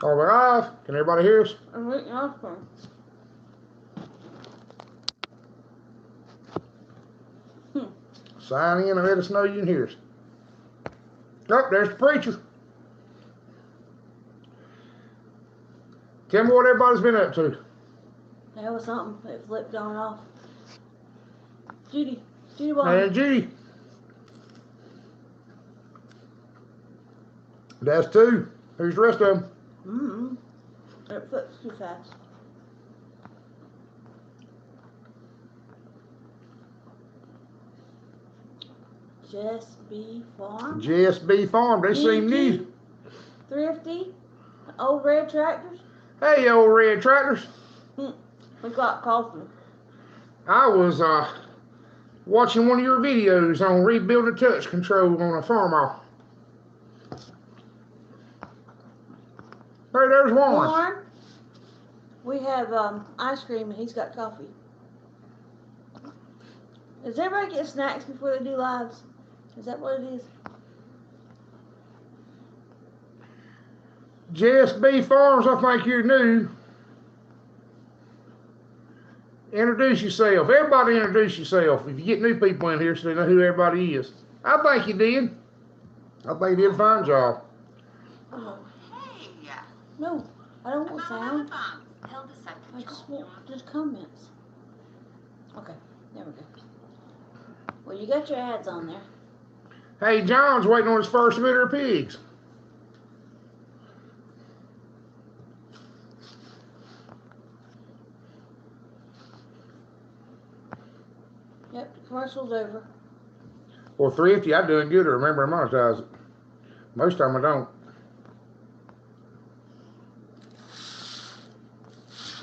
Are we live? Can everybody hear us? I'm eating ice cream. Sign in and let us know you can hear us. Oh, there's the preacher. Tell me what everybody's been up to. There was something that flipped on and off. Judy And Bond. Judy. That's two. Who's the rest of them? It flips too fast. Just Bee Farm. JSB Farm. They seem new. Thrifty. Old red tractors. Hey, old red tractors. We got coffee. I was watching one of your videos on rebuilding touch control on a farm off. Hey, there's Warren. Warren. We have ice cream and he's got coffee. Does everybody get snacks before they do lives? Is that what it is? JSB Farms, I think you're new. Introduce yourself. Everybody introduce yourself. If you get new people in here so they know who everybody is. I think you did. I think you did a fine job. Oh, hey. No, I don't want sound. I just want just comments. Okay, there we go. Well, you got your ads on there. Hey, John's waiting on his first litter of pigs. Yep, the commercial's over. Well, Thrifty, I'm doing good to remember to monetize it. Most of the time I don't.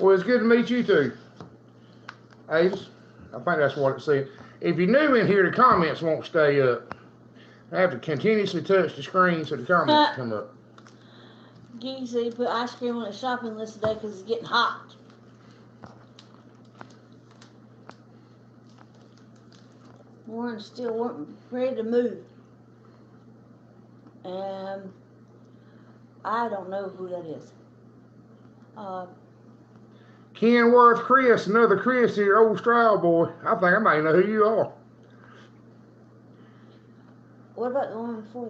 Well, it's good to meet you two. Avis, I think that's what it said. If you're new in here, the comments won't stay up. I have to continuously touch the screen so the comments come up. Gee said he put ice cream on his shopping list today because it's getting hot. Warren's still ready to move. And I don't know who that is. Kenworth Chris, another Chris here, old Stroud boy. I think I might know who you are. What about the one before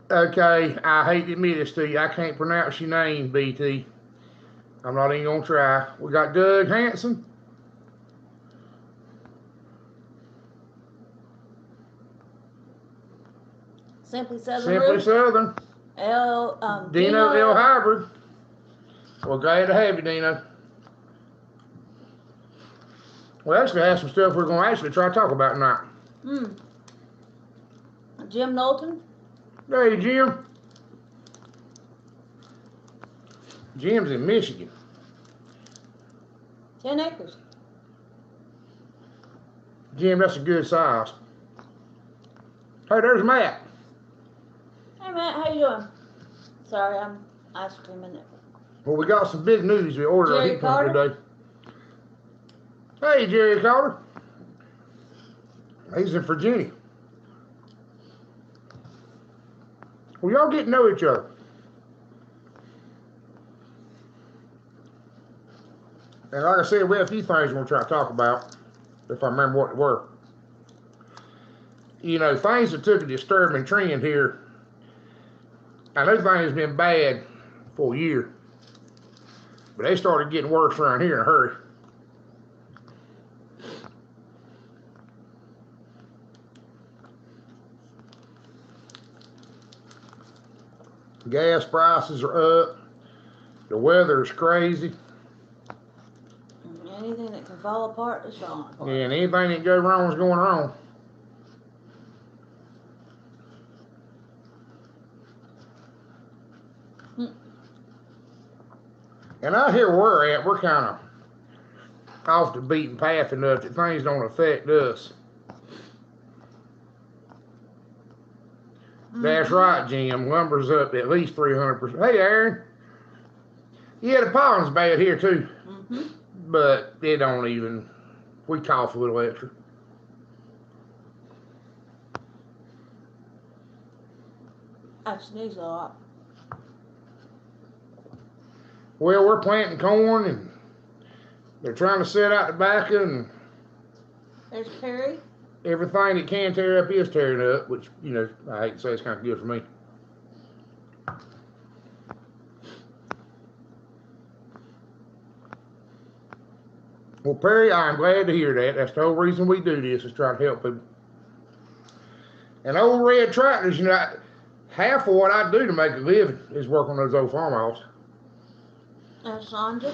that? Okay, I hate to admit this to you. I can't pronounce your name, BT. I'm not even going to try. We got Doug Hanson. Simply Southern. Simply Southern. Dino L. Hybrid. Well, glad to have you, Dino. We actually have some stuff we're going to actually try to talk about tonight. Jim Knowlton. Hey, Jim. Jim's in Michigan. 10 acres. Jim, that's a good size. Hey, there's Matt. Hey, Matt, how you doing? Sorry, I'm ice creaming it. Well, we got some big news. We ordered a heat pump today. Hey, Jerry Carter. He's in Virginia. Well, y'all get to know each other. And like I said, we have a few things we're going to try to talk about, if I remember what they were. You know, things that took a disturbing trend here. I know things have been bad for a year, but they started getting worse around here in a hurry. Gas prices are up. The weather is crazy. Anything that can fall apart is falling apart. Yeah, and anything that goes wrong is going wrong. And out here where we're at, we're kind of off the beaten path enough that things don't affect us. That's right, Jim. Lumber's up at least 300%. Hey, Aaron. Yeah, the pollen's bad here, too. But it don't even... We cough a little extra. I sneeze a lot. Well, we're planting corn and they're trying to set out tobacco and There's Perry. everything that can tear up is tearing up, which, you know, I hate to say it's kind of good for me. Well, Perry, I'm glad to hear that. That's the whole reason we do this, is try to help people. And old red tractors, you know, half of what I do to make a living is work on those old farmhouses. That's Sandra.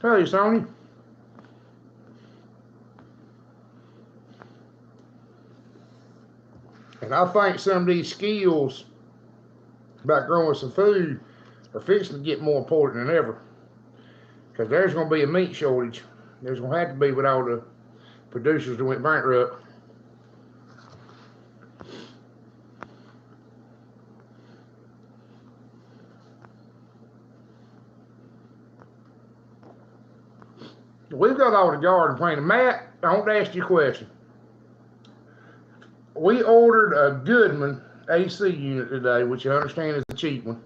Hey, Sonya. And I think some of these skills about growing some food are fixing to get more important than ever. Because there's going to be a meat shortage. There's going to have to be with all the producers that went bankrupt. We've got all the garden planted. Matt, I want to ask you a question. We ordered a Goodman AC unit today, which I understand is a cheap one,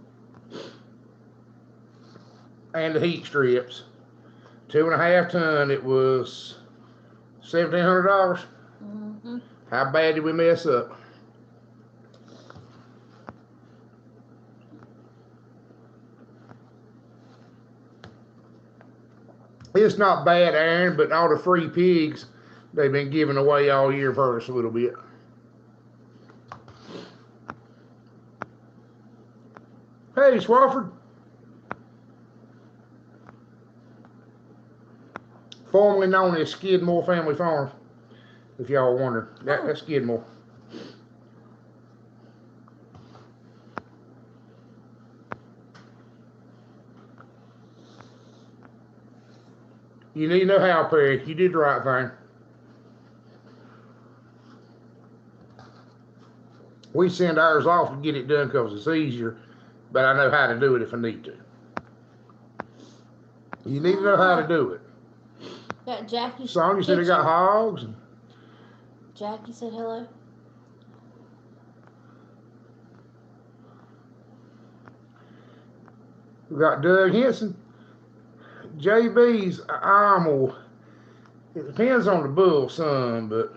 and the heat strips. 2.5 ton. It was $1,700. Mm-hmm. How bad did we mess up? It's not bad, Aaron, but all the free pigs they've been giving away all year have hurt us a little bit. Hey, Swafford. Formerly known as Skidmore Family Farms, if y'all wonder. That's Skidmore. You need to know how, Perry. You did the right thing. We send ours off to get it done because it's easier, but I know how to do it if I need to. You need to know how to do it. Got Jackie. Sonya said they got hogs. Jackie said hello. We got Doug Henson. JB's animal. It depends on the bull some, but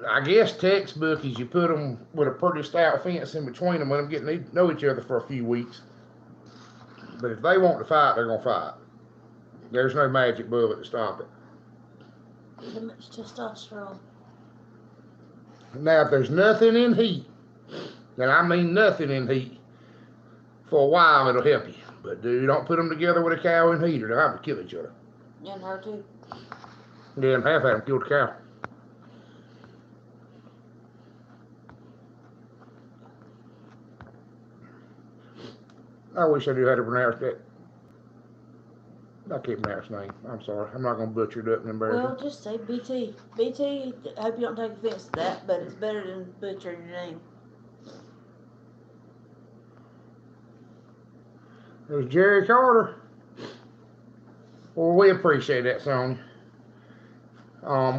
I guess textbook is you put them with a pretty stout fence in between them, let them get to know each other for a few weeks. But if they want to fight, they're going to fight. There's no magic bullet to stop it. Too much testosterone. Now, if there's nothing in heat, and I mean nothing in heat, for a while it'll help you. But dude, don't put them together with a cow in heat or they'll have to kill each other. And her too. Yeah, and half of them killed the cow. I wish I knew how to pronounce that. I can't pronounce his name. I'm sorry. I'm not going to butcher it up and embarrass Well, just say BT. BT, I hope you don't take offense to that, but it's better than butchering your name. There's Jerry Carter. Well, we appreciate that, Sonya.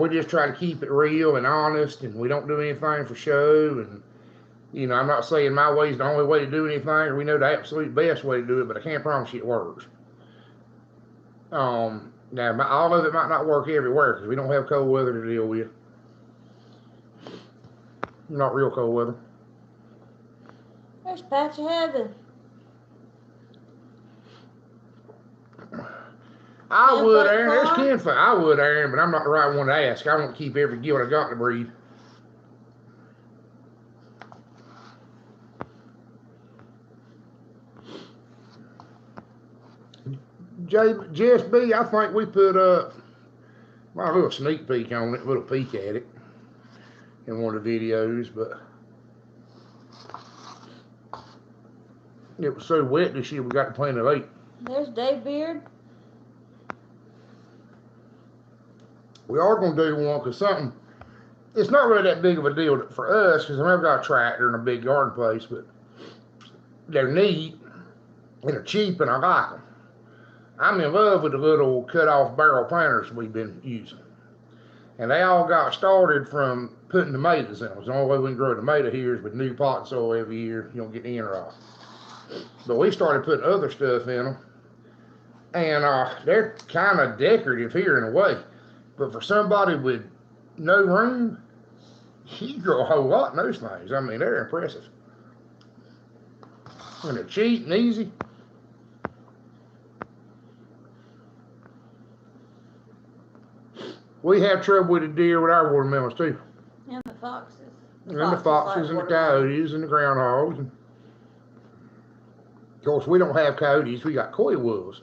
We just try to keep it real and honest, and we don't do anything for show. And, you know, I'm not saying my way is the only way to do anything, or we know the absolute best way to do it, but I can't promise you it works. Now, all of it might not work everywhere because we don't have cold weather to deal with. Not real cold weather. There's Patch of Heaven. I would, Aaron. There's kinfolk. I would, Aaron, but I'm not the right one to ask. I want to keep every gilt I got to breed. Jess B, I think we put up my little sneak peek on it, a little peek at it in one of the videos, but it was so wet this year we got to plant it late. There's Dave Beard. We are going to do one because something, it's not really that big of a deal for us because I've got a tractor and a big garden place, but they're neat and they're cheap and I like them. I'm in love with the little cut-off barrel planters we've been using. And they all got started from putting tomatoes in them. The only way we can grow a tomato here is with new pot soil every year. You don't get the inner off. But we started putting other stuff in them. And they're kind of decorative here in a way. But for somebody with no room, you grow a whole lot in those things. I mean, they're impressive. And they're cheap and easy. We have trouble with the deer with our watermelons too. And the foxes. And the foxes and the coyotes and the groundhogs. And of course, we don't have coyotes. We got coy wolves,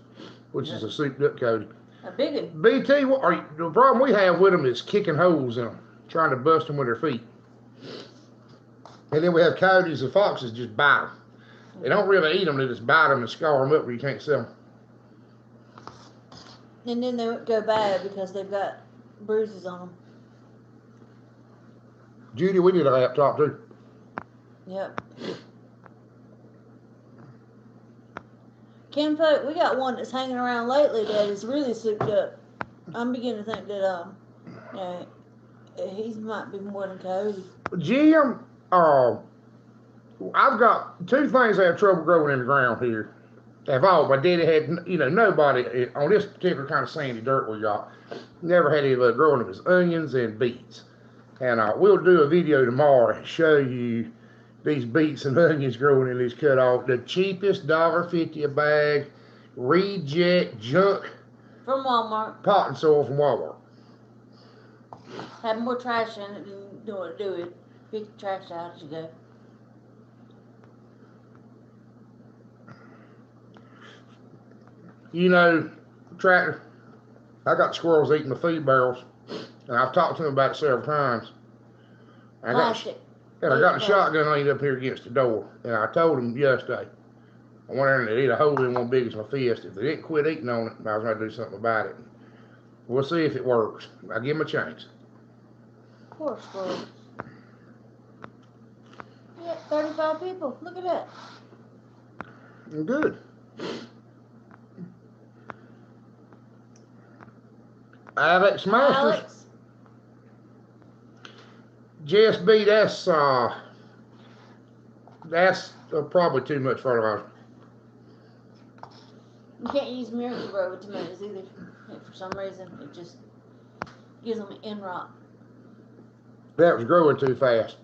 which is a souped up coyote. A big one. BT, the problem we have with them is kicking holes in them, trying to bust them with their feet. And then we have coyotes and foxes just bite them. They don't really eat them, they just bite them and scar them up where you can't sell them. And then they go bad because they've got bruises on them. Judy, we need a laptop too. Yep. Kinfolk, we got one that's hanging around lately that is really souped up. I'm beginning to think that he might be more than Cody. Jim, I've got two things I have trouble growing in the ground here. My daddy had, nobody on this particular kind of sandy dirt we got, never had any luck growing. It was onions and beets. And we'll do a video tomorrow and show you these beets and onions growing in these cut off. The cheapest $1.50 a bag, reject junk. From Walmart. Potting soil from Walmart. Have more trash in it than do it. Pick the trash out as you go. Tractor, I got squirrels eating the feed barrels, and I've talked to them about it several times. I got the shotgun laid up here against the door, and I told them yesterday, I went in and they ate a hole in one big as my fist. If they didn't quit eating on it, I was going to do something about it. We'll see if it works. I'll give them a chance. Poor squirrels. Yeah, 35 people. Look at that. Good. Alex Masters. Alex. JSB, that's probably too much fertilizer. You can't use Miracle-Gro with tomatoes either. For some reason, it just gives them an end rot. That was growing too fast.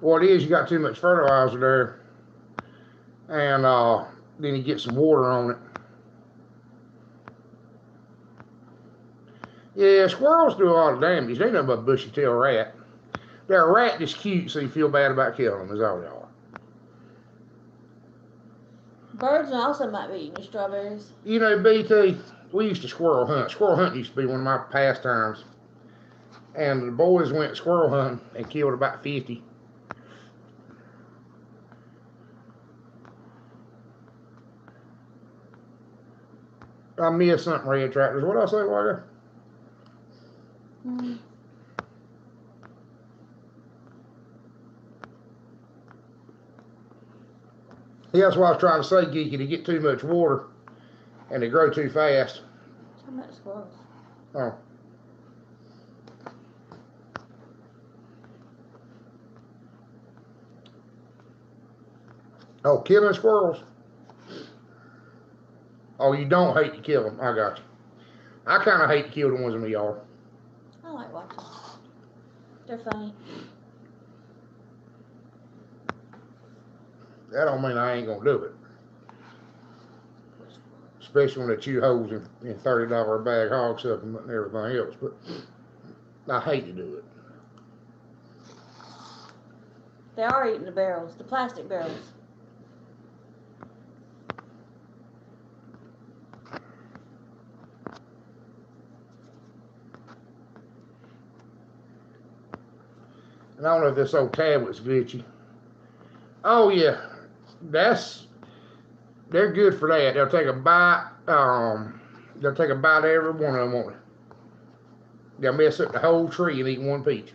What it is, you got too much fertilizer there, and then you get some water on it. Yeah, squirrels do a lot of damage. They ain't nothing but a bushy-tailed rat. They're a rat that's cute, so you feel bad about killing them, is all they are. Birds also might be eating your strawberries. BT, we used to squirrel hunt. Squirrel hunting used to be one of my pastimes. And the boys went squirrel hunting and killed about 50. I missed something, red tractors. What did I say, Walker? Yeah, that's what I was trying to say, Geeky. They get too much water and they grow too fast. How much squirrels? Oh. Oh, killing squirrels. Oh, you don't hate to kill them. I got you. I kind of hate to kill the ones in the yard. I like watching. They're funny. That don't mean I ain't gonna do it. Especially when they chew holes in $30 a bag hog supplement and everything else. But I hate to do it. They are eating the barrels, the plastic barrels. And I don't know if this old tablet's glitchy. Oh yeah, they're good for that. They'll take a bite. They'll take a bite of every one of them, won't they? They'll mess up the whole tree and eat one peach.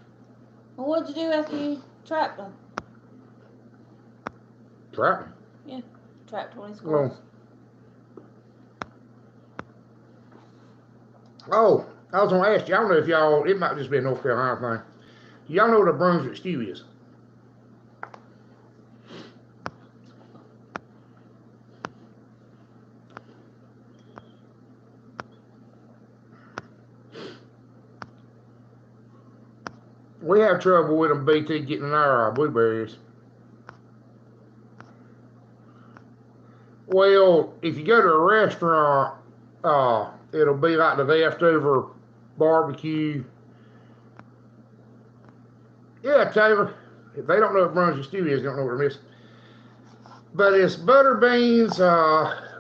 Well, what'd you do after you trapped them? Trap them? Yeah, trapped 20 squirrels. Oh, I was gonna ask you. I don't know if y'all. It might just be a North Carolina thing. Y'all know what a Brunswick stew is? We have trouble with them BT getting in our blueberries. Well, if you go to a restaurant, it'll be like the leftover barbecue. Yeah, Taylor. If they don't know what Brunswick stew is, they don't know what they're missing. But it's butter beans,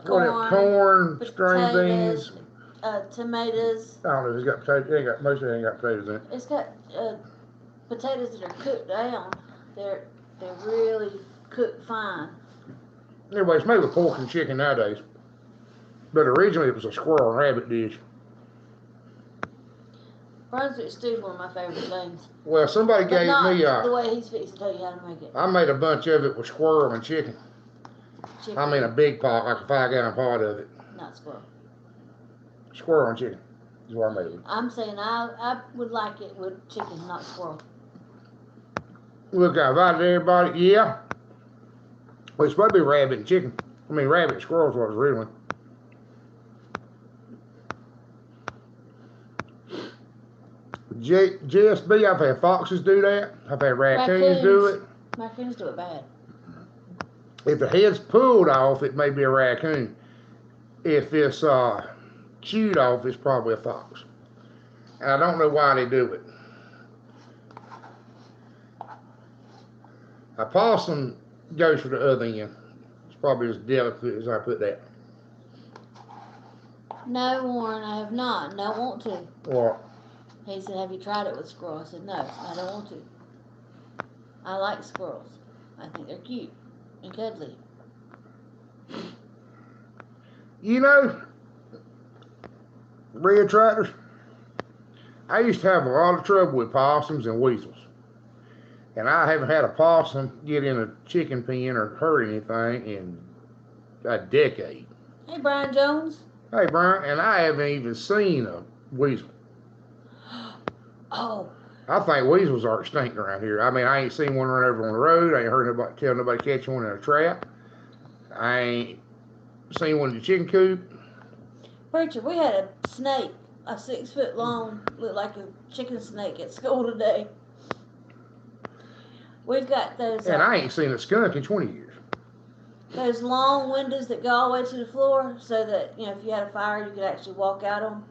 corn, string beans, tomatoes. I don't know if it's got potatoes. Most of it ain't got potatoes in it. It's got potatoes that are cooked down. They're really cooked fine. Anyway, it's made with pork and chicken nowadays. But originally it was a squirrel and rabbit dish. Brunswick stew is one of my favorite things. Well, somebody But gave not me the way he's fixing to tell you how to make it. I made a bunch of it with squirrel and chicken. I mean a big pot, like a 5-gallon pot of it. Not squirrel. Squirrel and chicken is what I made it with. I'm saying I would like it with chicken, not squirrel. Look, I invited everybody. Yeah. Well, it's supposed to be rabbit and chicken. I mean, rabbit and squirrel is what it was originally. GSB, I've had foxes do that. I've had raccoons do it. Raccoons do it bad. If the head's pulled off, it may be a raccoon. If it's chewed off, it's probably a fox. And I don't know why they do it. A possum goes for the other end. It's probably as delicate as I put that. No, Warren, I have not. And I want to. What? He said, have you tried it with squirrel? I said, no, I don't want to. I like squirrels. I think they're cute and cuddly. You know, red tractors, I used to have a lot of trouble with possums and weasels. And I haven't had a possum get in a chicken pen or hurt anything in a decade. Hey, Brian Jones. Hey, Brian, and I haven't even seen a weasel. Oh. I think weasels are extinct around here. I mean, I ain't seen one run over on the road. I ain't heard nobody catch one in a trap. I ain't seen one in the chicken coop. Preacher, we had a snake, a 6-foot long, looked like a chicken snake at school today. We've got those. And I ain't seen a skunk in 20 years. Those long windows that go all the way to the floor so that, you know, if you had a fire, you could actually walk out them.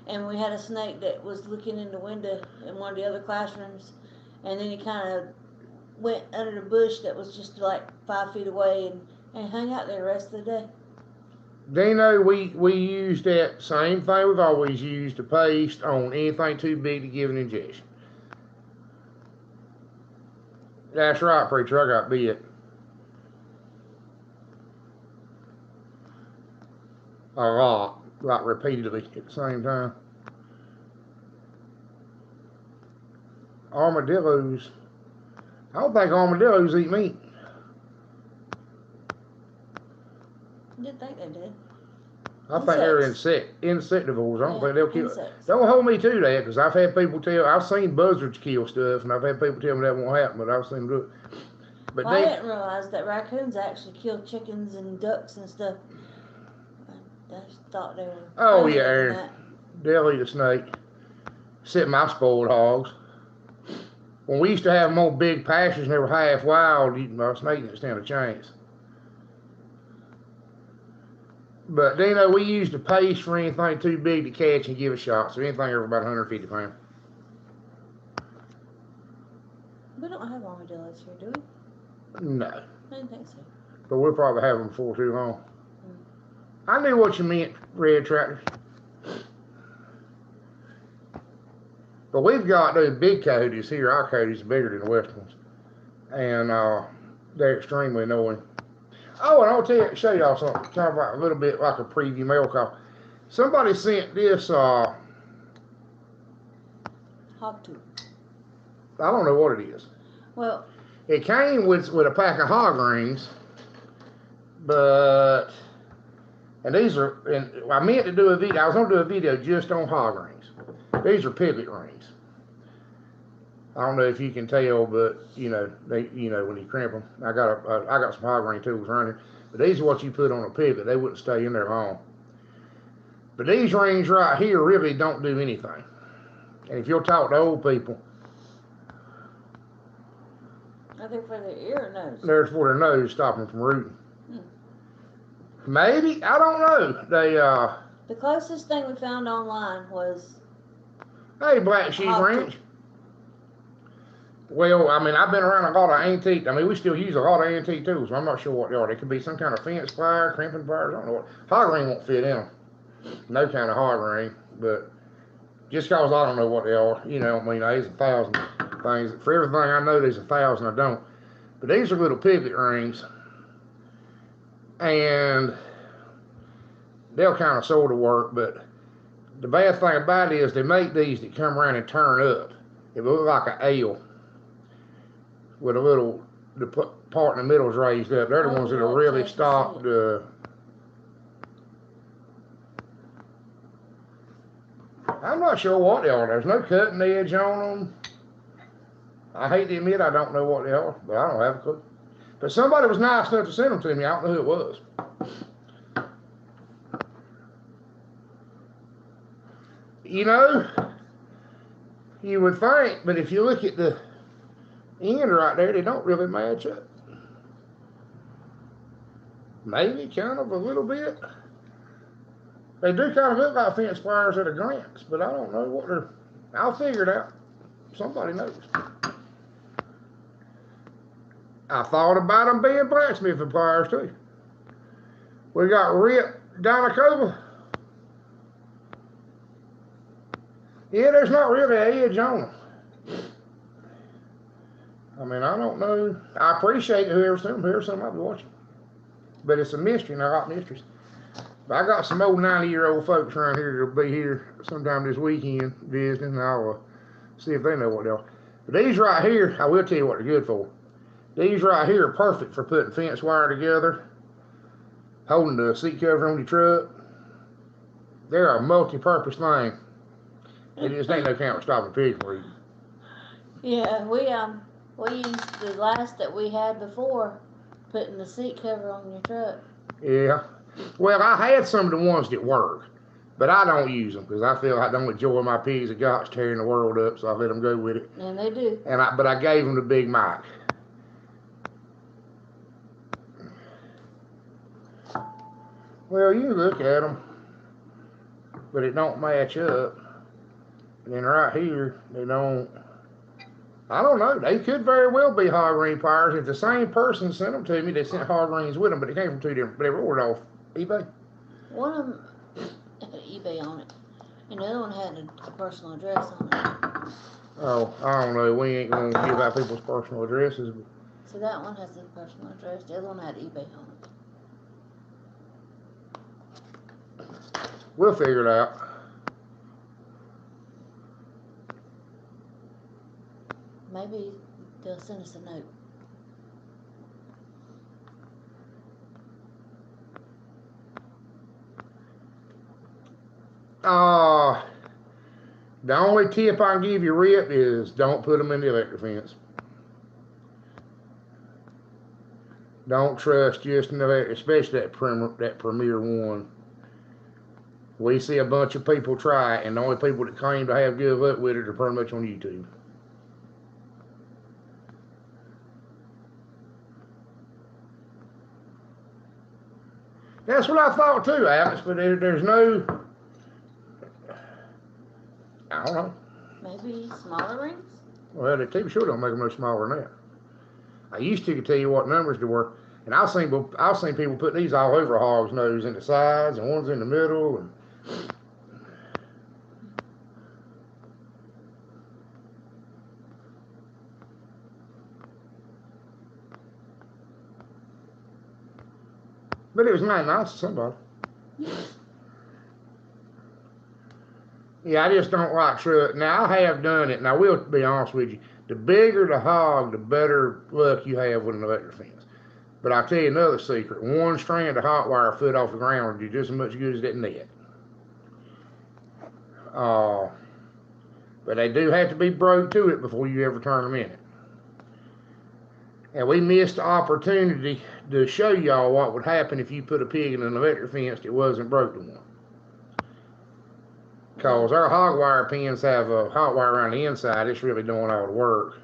And we had a snake that was looking in the window in one of the other classrooms. And then he kind of went under the bush that was just like 5 feet away and hung out there the rest of the day. Dino, we used that same thing we've always used, to paste on anything too big to give an injection. That's right, preacher, I got bit. A lot, like repeatedly at the same time. Armadillos. I don't think armadillos eat meat. I didn't think they did. I think they're insectivores. I don't think they'll kill. Insects. Don't hold me to that, because I've had people tell. I've seen buzzards kill stuff, and I've had people tell me that won't happen, but I've seen them do it. But I didn't realize that raccoons actually kill chickens and ducks and stuff. I just thought they were. Oh yeah, Aaron. They'll eat a snake. Except my spoiled hogs. When we used to have them on big pastures and they were half wild, a snake didn't stand a chance. But Dino, we used the paste for anything too big to catch and give a shot. So anything over about 150 pounds. We don't have armadillos here, do we? No. I didn't think so. But we'll probably have them before too long. I knew what you meant, red tractors. But we've got those big coyotes here. Our coyotes are bigger than the west ones. And they're extremely annoying. Oh, and I'll show y'all something. Talk about a little bit like a preview mail call. Somebody sent this, hog tube. I don't know what it is. Well, it came with a pack of hog rings, but, and these are, and I meant to do a video, I was going to do a video just on hog rings. These are pivot rings. I don't know if you can tell, but you know when you crimp them. I got some hog ring tools running, but these are what you put on a pivot. They wouldn't stay in there long. But these rings right here really don't do anything. And if you'll talk to old people, I think for their ear or nose. They're for their nose, stop them from rooting. Maybe, I don't know. The closest thing we found online was. Hey, Black Sheep Ranch. Well, I mean, I've been around a lot of antique. I mean, we still use a lot of antique tools. I'm not sure what they are. They could be some kind of fence plier, crimping pliers. I don't know what. Hog ring won't fit in them. No kind of hog ring, but just cause I don't know what they are, you know. I mean, there's 1,000 things. For everything I know, there's 1,000 I don't. But these are little pivot rings, and they'll kind of sort of work. But the bad thing about it is they make these that come around and turn up. It will look like an L with a little, the part in the middle is raised up. They're the ones that will really stop the. I'm not sure what they are. There's no cutting edge on them. I hate to admit I don't know what they are, but I don't have a clue. But somebody was nice enough to send them to me. I don't know who it was. You know, you would think, but if you look at the end right there, they don't really match up. Maybe kind of a little bit. They do kind of look like fence pliers at a glance, but I don't know what they're. I'll figure it out. Somebody knows. I thought about them being blacksmithing pliers too. We got Rip Dinocoba. Yeah, there's not really an edge on them. I mean, I don't know. I appreciate whoever sent them here. Some I'll be watching. But it's a mystery, and I like mysteries. But I got some old 90-year-old folks around here that'll be here sometime this weekend visiting, and I'll see if they know what they are. But these right here, I will tell you what they're good for. These right here are perfect for putting fence wire together, holding the seat cover on your truck. They're a multi-purpose thing. It just ain't no count for stopping pigs from eating. Yeah, we used the last that we had before, putting the seat cover on your truck. Yeah. Well, I had some of the ones that work, but I don't use them because I feel I don't enjoy my pigs and gots tearing the world up, so I let them go with it. And they do. But I gave them the Big Mike. Well, you look at them, but it don't match up. And then right here, they don't. I don't know. They could very well be hog ring pliers. If the same person sent them to me, they sent hog rings with them, but it came from two different. They were ordered off eBay. One of them had eBay on it, and the other one had a personal address on it. Oh, I don't know. We ain't gonna give out people's personal addresses. But... So that one has a personal address. The other one had eBay on it. We'll figure it out. Maybe they'll send us a note. The only tip I can give you, Rip, is don't put them in the electric fence. Don't trust just an electric, especially that Premier one. We see a bunch of people try it, and the only people that claim to have good luck with it are pretty much on YouTube. That's what I thought too, Alex, but there's no, I don't know. Maybe smaller rings? Well, they TV sure don't make them no smaller than that. I used to tell you what numbers they were, and I've seen people put these all over a hog's nose, in the sides, and one's in the middle, and but it was nice to somebody. Yeah, I just don't like truck. Now, I have done it, and I will be honest with you. The bigger the hog, the better luck you have with an electric fence. But I'll tell you another secret. One strand of hot wire foot off the ground will do just as much good as that net. But they do have to be broke to it before you ever turn them in it. And we missed the opportunity to show y'all what would happen if you put a pig in an electric fence that wasn't broke to one. Because our hog wire pens have a hot wire around the inside. It's really doing all the work.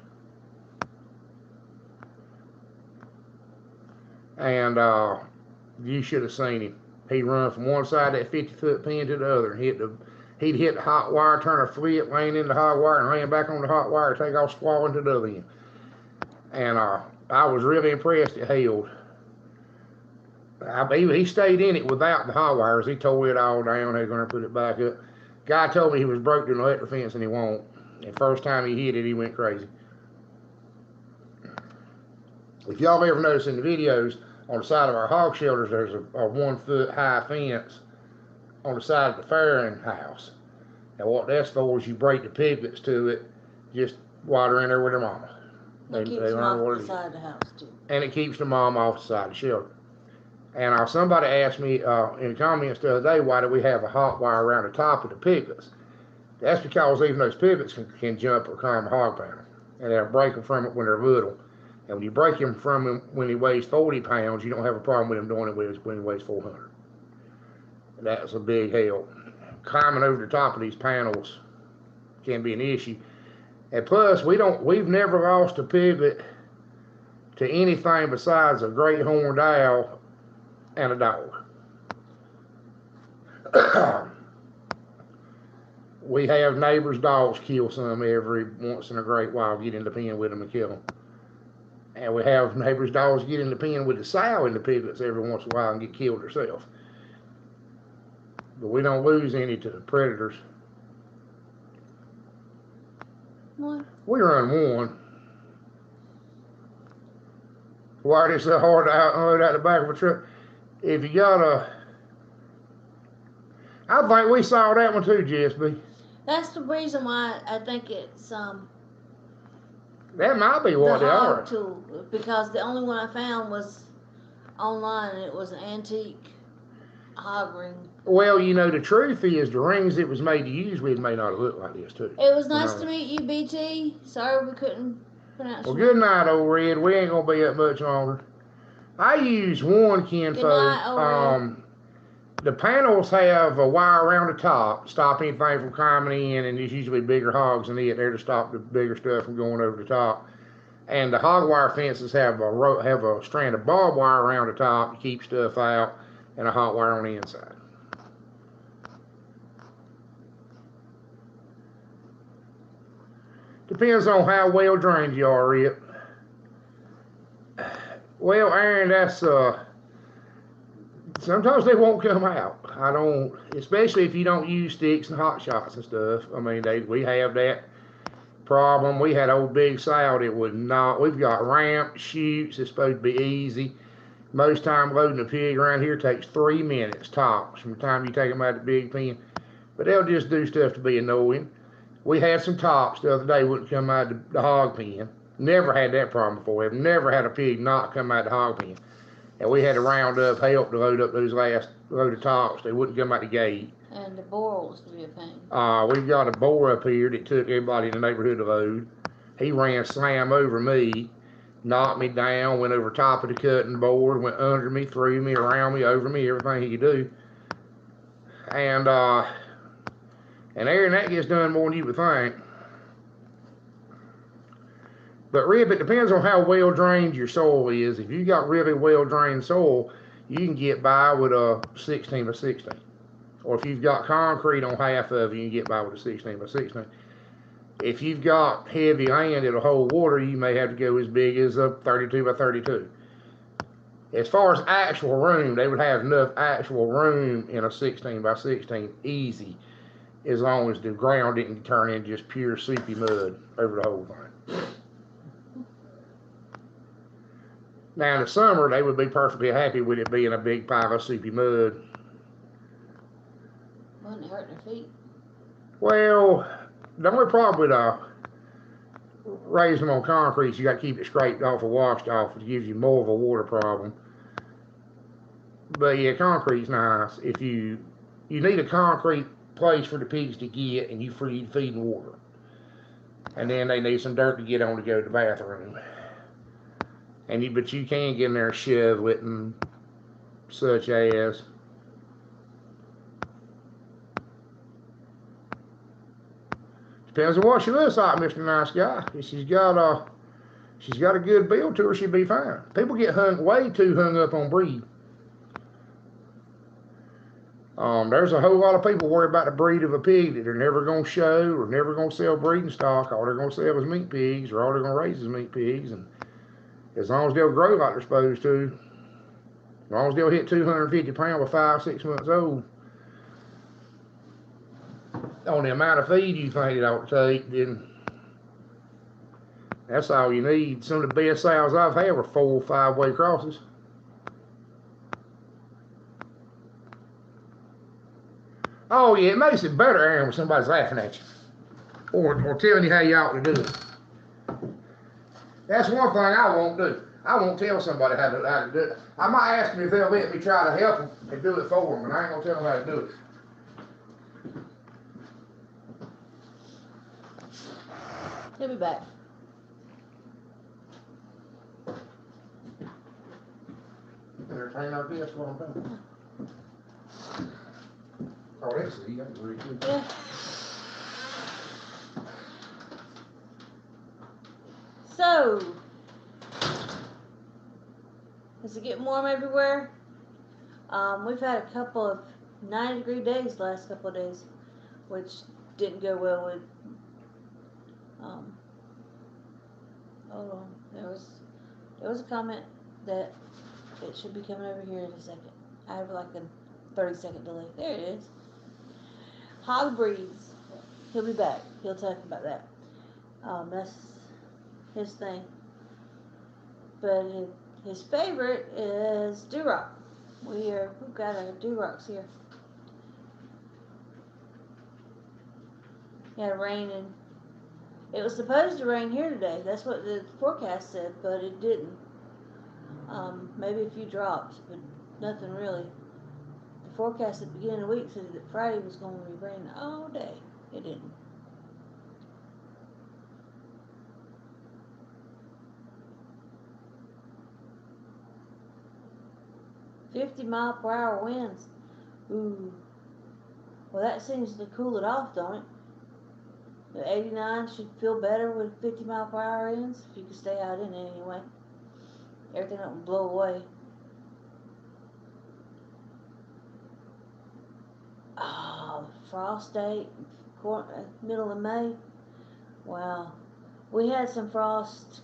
And you should have seen him. He run from one side of that 50-foot pen to the other. He'd hit the hot wire, turn a flip, land in the hot wire, and land back on the hot wire, take off squalling to the other end. And I was really impressed it held. He stayed in it without the hot wires. He tore it all down. They're going to put it back up. Guy told me he was broke to an electric fence and he won't. The first time he hit it, he went crazy. If y'all ever notice in the videos, on the side of our hog shelters, there's a 1 foot high fence on the side of the farrowing house. And what that's for is you break the piglets to it, just while they're in there with their mama. It keeps them off the side of the house too. And it keeps the mom off the side of the shelter. And somebody asked me in the comments the other day, why do we have a hot wire around the top of the piglets? That's because even those piglets can jump or climb a hog panel. And they'll break them from it when they're little. And when you break him from him when he weighs 40 pounds, you don't have a problem with him doing it when he weighs 400. And that's a big help. Climbing over the top of these panels can be an issue. And plus, we've never lost a piglet to anything besides a great horned owl and a dog. We have neighbors' dogs kill some every once in a great while, get in the pen with them and kill them. And we have neighbors' dogs get in the pen with the sow in the piglets every once in a while and get killed herself. But we don't lose any to predators. What? We run one. Why is it so hard to unload out the back of a truck? If you got I think we saw that one too, Jessica. That's the reason why I think it's that might be what the they hog are. tool, because the only one I found was online and it was an antique hog ring. Well, you know, the truth is the rings it was made to use with may not look like this too. It was nice to meet you, BT. Sorry we couldn't pronounce Well, your good night, old Red. We ain't gonna be up much longer. I use one kinfolk. Good night, old Red. The panels have a wire around the top, stop anything from climbing in, and there's usually bigger hogs in it there to stop the bigger stuff from going over the top. And the hog wire fences have a strand of barbed wire around the top to keep stuff out, and a hot wire on the inside. Depends on how well drained you are, Rip. Well, Aaron, that's sometimes they won't come out. Especially if you don't use sticks and hot shots and stuff. I mean, we have that problem. We had old Big Sow that would not. We've got ramp chutes. It's supposed to be easy. Most time loading a pig around here takes 3 minutes tops from the time you take them out of the big pen. But they'll just do stuff to be annoying. We had some tops the other day wouldn't come out of the hog pen. Never had that problem before. We've never had a pig not come out of the hog pen. And we had to round up help to load up those last load of tops. They wouldn't come out the gate. And the boar was to be a pain. We've got a boar up here that took everybody in the neighborhood to load. He ran slam over me, knocked me down, went over top of the cutting board, went under me, through me, around me, over me, everything he could do. And Aaron, that gets done more than you would think. But Rip, it depends on how well drained your soil is. If you got really well drained soil, you can get by with a 16 by 16. Or if you've got concrete on half of it, you can get by with a 16 by 16. If you've got heavy land that'll hold water, you may have to go as big as a 32 by 32. As far as actual room, they would have enough actual room in a 16 by 16 easy, as long as the ground didn't turn into just pure soupy mud over the whole thing. Now in the summer, they would be perfectly happy with it being a big pile of soupy mud. Wouldn't it hurt their feet? Well, the only problem with raising them on concrete is you got to keep it scraped off or washed off. It gives you more of a water problem. But yeah, concrete's nice. If you need a concrete place for the pigs to get, and you feed water. And then they need some dirt to get on to go to the bathroom. But you can get in there and shovel it and such as. Depends on what she looks like, Mr. Nice Guy. If she's got a good build to her, she'll be fine. People get way too hung up on breed. There's a whole lot of people worry about the breed of a pig that they're never going to show or never going to sell breeding stock. All they're going to sell is meat pigs, or all they're going to raise is meat pigs. And as long as they'll grow like they're supposed to, as long as they'll hit 250 pounds by 5-6 months old, on the amount of feed you think it ought to take, then that's all you need. Some of the best sows I've had were 4 or 5-way crosses. Oh yeah, it makes it better, Aaron, when somebody's laughing at you or telling you how you ought to do it. That's one thing I won't do. I won't tell somebody how to do it. I might ask them if they'll let me try to help them and do it for them, but I ain't gonna tell them how to do it. He'll be back. Entertain our guests while I'm done. Oh, that's it. That's very good. Yeah. So, is it getting warm everywhere? We've had a couple of 90-degree days the last couple of days, which didn't go well with. Hold on. There was a comment that it should be coming over here in a second. I have like a 30-second delay. There it is. Hog breeds. He'll be back. He'll talk about that. That's his thing. But his favorite is Duroc. We've got our Durocs here. Had rain, and it was supposed to rain here today. That's what the forecast said, but it didn't. Maybe a few drops, but nothing really. The forecast at the beginning of the week said that Friday was going to be raining all day. It didn't. "50-mile-per-hour winds." Ooh. Well, that seems to cool it off, don't it? The 89 should feel better with 50-mile-per-hour winds, if you can stay out in it anyway. Everything don't blow away. Oh, frost date, middle of May. Wow. We had some frost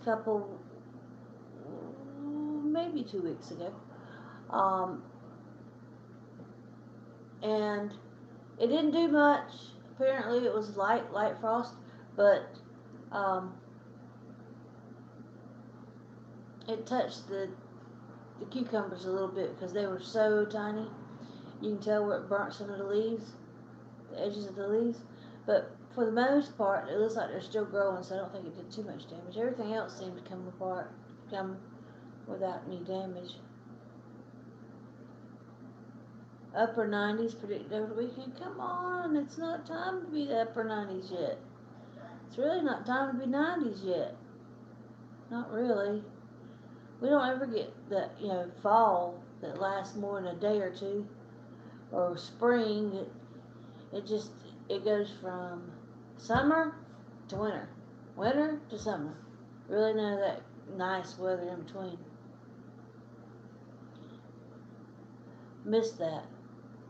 maybe 2 weeks ago. And it didn't do much. Apparently it was light frost, but it touched the cucumbers a little bit because they were so tiny. You can tell where it burnt some of the leaves, the edges of the leaves. But for the most part, it looks like they're still growing, so I don't think it did too much damage. Everything else seemed to come without any damage. Upper 90s predicted over the weekend. Come on, it's not time to be the upper 90s yet. It's really not time to be 90s yet. Not really. We don't ever get that, fall that lasts more than a day or two, or spring. It goes from summer to winter, winter to summer. Really none of that nice weather in between. Missed that.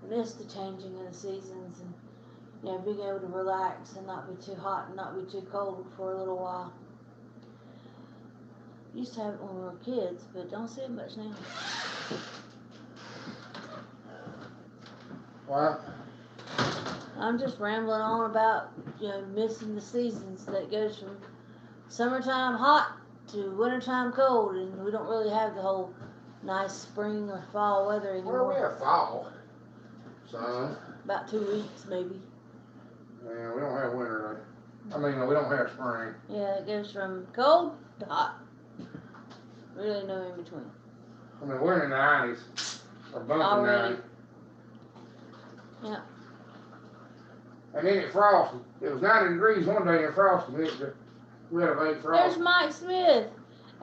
Missed the changing of the seasons, and being able to relax and not be too hot and not be too cold for a little while. Used to have it when we were kids, but don't see it much now. What? I'm just rambling on about missing the seasons. That goes from summertime hot to wintertime cold, and we don't really have the whole nice spring or fall weather anymore. Well, we have fall. Sun. About 2 weeks, maybe. Yeah, we don't have winter. We don't have spring. Yeah, it goes from cold to hot. Really no in between. We're in the 90s. Or bumping Already. 90s. Yeah. And then it frosted. It was 90 degrees one day and it frosted. We had a late There's frost. Mike Smith.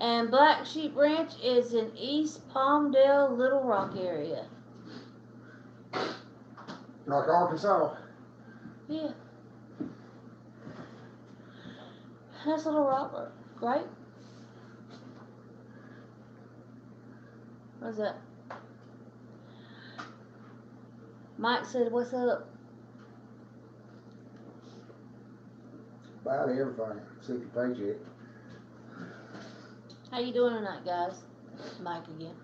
And Black Sheep Ranch is in East Palmdale, Little Rock area. Like Arkansas. Yeah. That's Little Rock, right? What's that? Mike said, "What's up?" About everything. Sick of paycheck. How you doing tonight, guys? Mike again.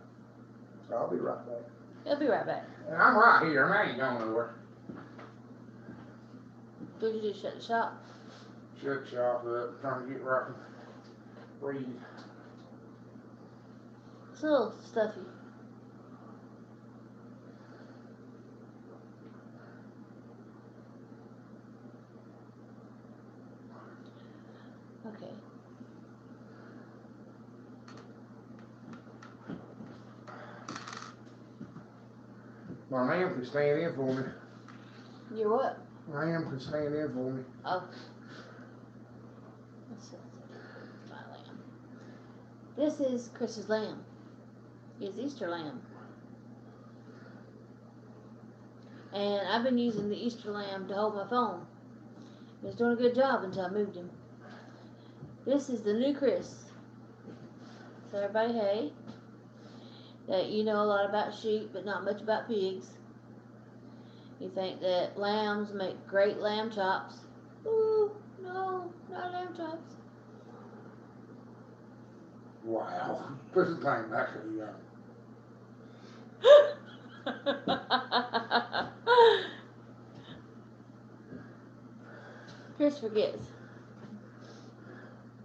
I'll be right back. He'll be right back. And I'm right here, and I ain't going nowhere. What did you do? Shut the shop? Shut the shop up, trying to get right and breathe. It's a little stuffy. Okay. My lamb can stand in for me. You're what? My lamb can stand in for me. Oh. Let's see. My lamb. This is Chris's lamb. His Easter lamb. And I've been using the Easter lamb to hold my phone. He was doing a good job until I moved him. This is the new Chris. So everybody, hey, that you know a lot about sheep, but not much about pigs. You think that lambs make great lamb chops. Ooh, no, not lamb chops. Wow. Put the thing back to you. Chris forgets.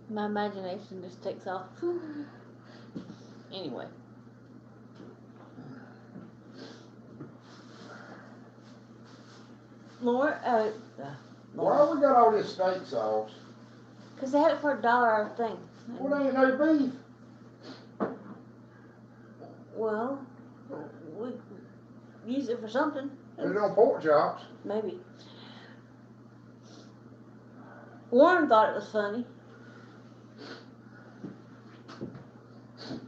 My imagination just takes off. Anyway. More, Why we got all this steak sauce? because they had it for $1 a thing. Well, there ain't no beef. Well, we use it for something. Put it on pork chops. Maybe. Warren thought it was funny.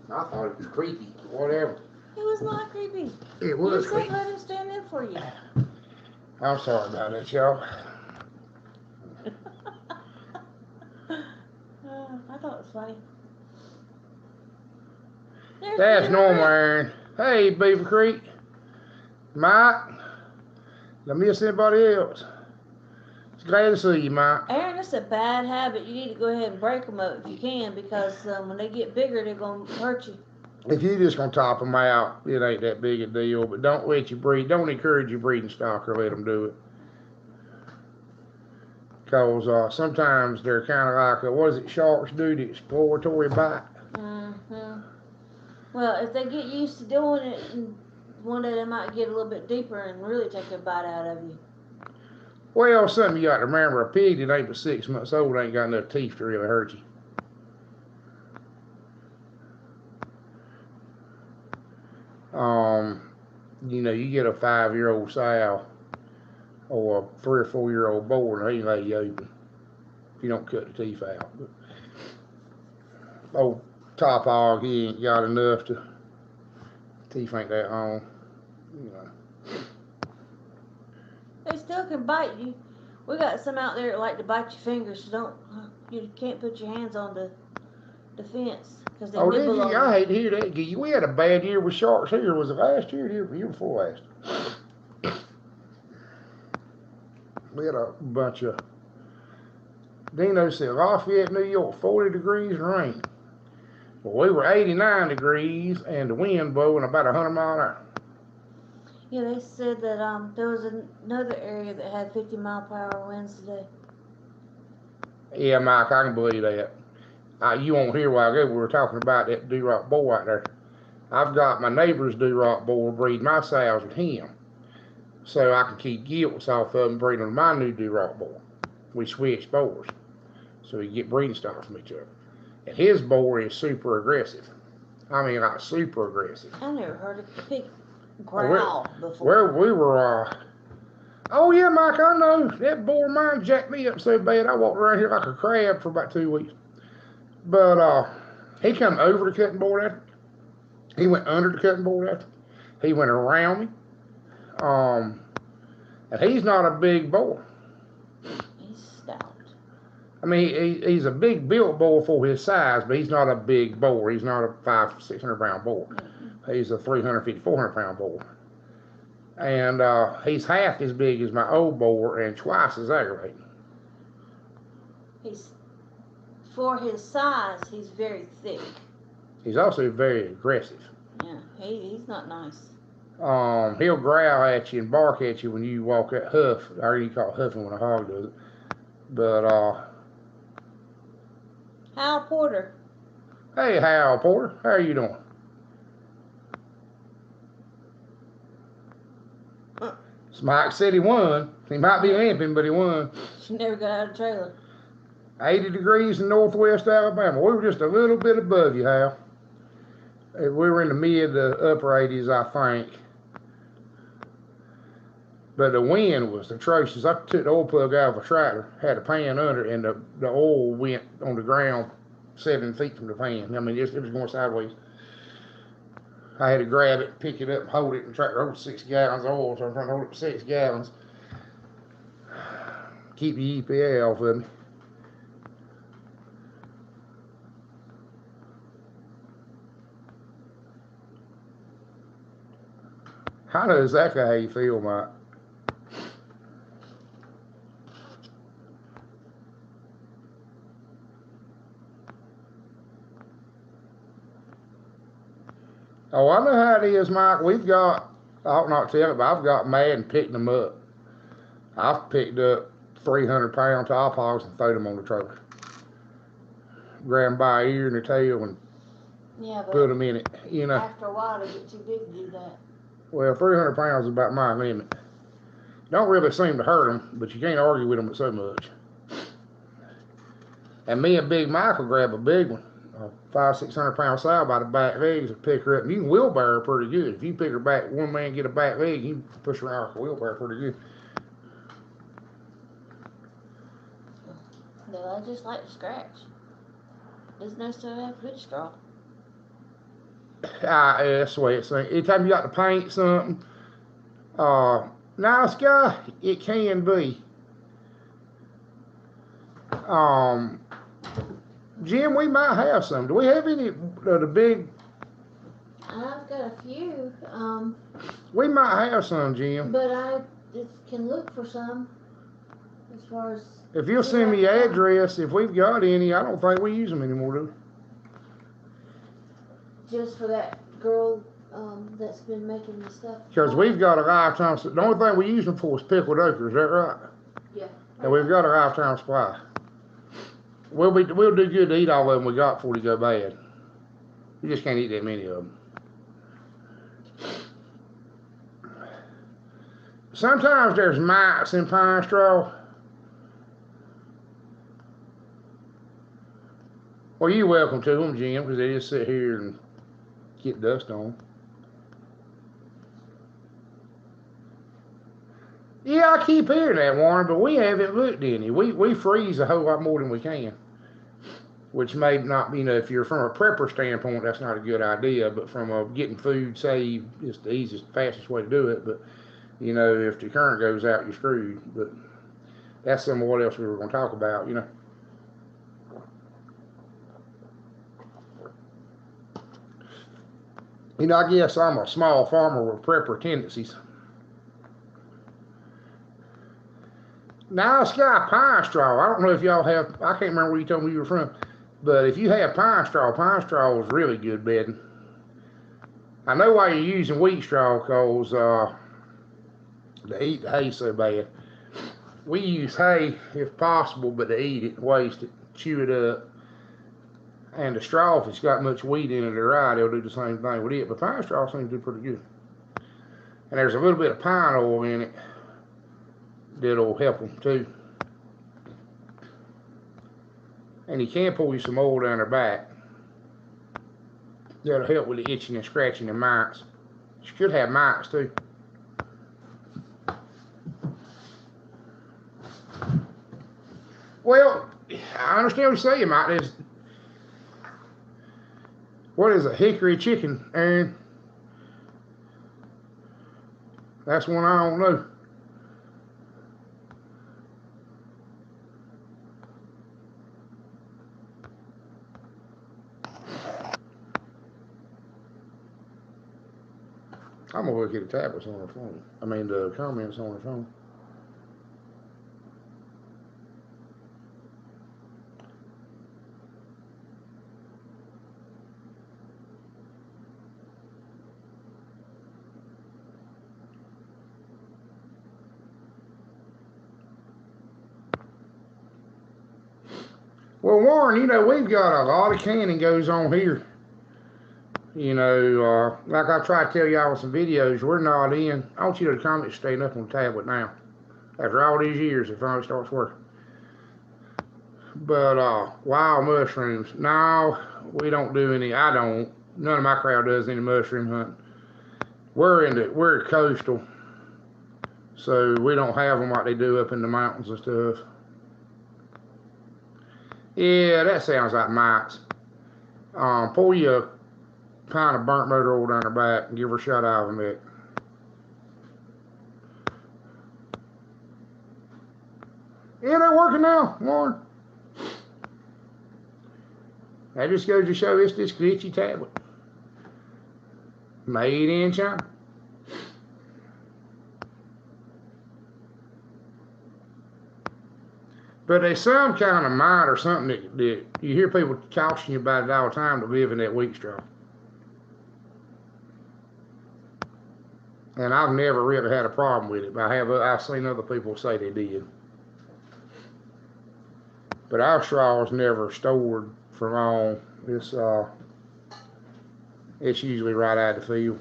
I thought it was creepy. Whatever. It was not creepy. It was You creepy. said let him stand in for you. I'm sorry about that, y'all. I thought it was funny. That's normal, Aaron. Hey, Beaver Creek. Mike. Did I miss anybody else? It's glad to see you, Mike. Aaron, it's a bad habit. You need to go ahead and break them up if you can, because when they get bigger, they're going to hurt you. If you're just going to top them out, it ain't that big a deal. But don't let you breed. Don't encourage your breeding stock or let them do it. Because sometimes they're kind of like, what is it, sharks do, the exploratory bite. Mm-hmm. Well, if they get used to doing it, one day they might get a little bit deeper and really take a bite out of you. Well, something you got to remember, a pig that ain't but 6 months old ain't got enough teeth to really hurt you. You know, you get a 5-year-old sow or a 3 or 4-year-old boar, and they lay you open if you don't cut the teeth out. But old top hog, he ain't got enough to. Teeth ain't that long, you know. They still can bite you. We got some out there that like to bite your fingers, so you can't put your hands on the fence because they nibble on you. I hate to hear that. We had a bad year with sharks here. Was it last year or the year before last? We had a bunch of, Dino said, Lafayette, New York, 40 degrees and rain. Well, we were 89 degrees and the wind blowing about 100 miles an hour. Yeah, they said that there was another area that had 50-mile-per-hour winds today. Yeah, Mike, I can believe that. You won't hear a while ago we were talking about that Duroc bull out there. I've got my neighbor's Duroc bull, breed my sows with him, so I can keep gilts off of them, breed on my new Duroc bull. We switched boars, so we get breeding stock from each other. And his boar is super aggressive. I mean, like super aggressive. I never heard a pig growl before. Well, we were Oh yeah, Mike, I know. That boar of mine jacked me up so bad I walked around here like a crab for about 2 weeks. But he come over the cutting board after. He went under the cutting board after. He went around me. Um, and he's not a big boar. He's stout. I mean, he's a big built boar for his size, but he's not a big boar. He's not a 500-600 pound boar. He's a 350-400 pound boar. And he's half as big as my old boar and twice as aggravating. For his size, he's very thick. He's also very aggressive. Yeah, he's not nice. He'll growl at you and bark at you when you walk at huff. I already call it huffing when a hog does it. But Hal Porter. Hey, Hal Porter, how are you doing? Mike said he won. He might be limping, but he won. She never got out of the trailer. 80 degrees in northwest Alabama. We were just a little bit above you, Hal. We were in the mid to upper 80s, I think. But the wind was atrocious. I took the oil plug out of a tractor, had a pan under it, and the oil went on the ground 7 feet from the pan. I mean, it was going sideways. I had to grab it, pick it up, hold it, and tractor hold 6 gallons of oil, so I'm trying to hold it for 6 gallons. Keep the EPA off of me. I know exactly how you feel, Mike. Oh, I know how it is, Mike. We've got, I ought not tell it, but I've got mad and picked them up. I've picked up 300-pound top hogs and thrown them on the trailer. Grab them by ear and the tail and put them in it, you know. After a while, they get too big to do that. Well, 300 pounds is about my limit. Don't really seem to hurt them, but you can't argue with them so much. And me and Big Mike will grab a big one, a 500-600 pound sow by the back legs and pick her up. And you can wheelbarrow her pretty good. If you pick her back, one man get a back leg, you can push her around like a wheelbarrow pretty good. No, I just like to scratch. Doesn't necessarily have to be straw. That's the way it's saying. Anytime you got to paint something, nice guy, it can be. Jim, we might have some. Do we have any of the big? I've got a few. We might have some, Jim. But I just can look for some. As far as. If you'll send me your address, if we've got any, I don't think we use them anymore, do we? Just for that girl that's been making the stuff. Because we've got a lifetime. The only thing we use them for is pickled okra. Is that right? Yeah. And we've got a lifetime supply. We'll do good to eat all of them we got before they go bad. You just can't eat that many of them. Sometimes there's mites in pine straw. Well, you're welcome to them, Jim, because they just sit here and get dust on. Yeah, I keep hearing that, Warren, but we haven't looked any. We freeze a whole lot more than we can, which may not, if you're from a prepper standpoint, that's not a good idea, but from a getting food saved, it's the easiest, fastest way to do it. But, if the current goes out, you're screwed. But that's some of what else we were going to talk about, I guess I'm a small farmer with prepper tendencies. Nice guy, pine straw. I don't know if y'all have, I can't remember where you told me you were from, but if you have pine straw is really good bedding. I know why you're using wheat straw, because they eat the hay so bad. We use hay if possible, but they eat it, waste it, chew it up. And the straw, if it's got much wheat in it or rye, they'll do the same thing with it. But pine straw seems to do pretty good. And there's a little bit of pine oil in it that'll help them too. And you can pour you some oil down their back. That'll help with the itching and scratching and mites. You should have mites too. Well, I understand what you're saying, Mike. What is a hickory chicken, Aaron? That's one I don't know. I'm gonna look at the tablets on the phone. I mean the comments on the phone. Well, Warren, you know, we've got a lot of canning goes on here. You know, like I tried to tell y'all with some videos, we're not in. I want you to comment staying up on the tablet now. After all these years, it finally starts working. But wild mushrooms, no, we don't do any. I don't. None of my crowd does any mushroom hunting. We're coastal, so we don't have them like they do up in the mountains and stuff. Yeah, that sounds like mites. Pour you a pint of burnt motor oil down her back and give her a shot of ivermectin. Yeah, they're working now, Warren. That just goes to show it's this glitchy tablet. Made in China. But there's some kind of mite or something that you hear people caution you about it all the time to live in that wheat straw. And I've never really had a problem with it, but I've seen other people say they did. But our straw is never stored for long. It's usually right out of the field.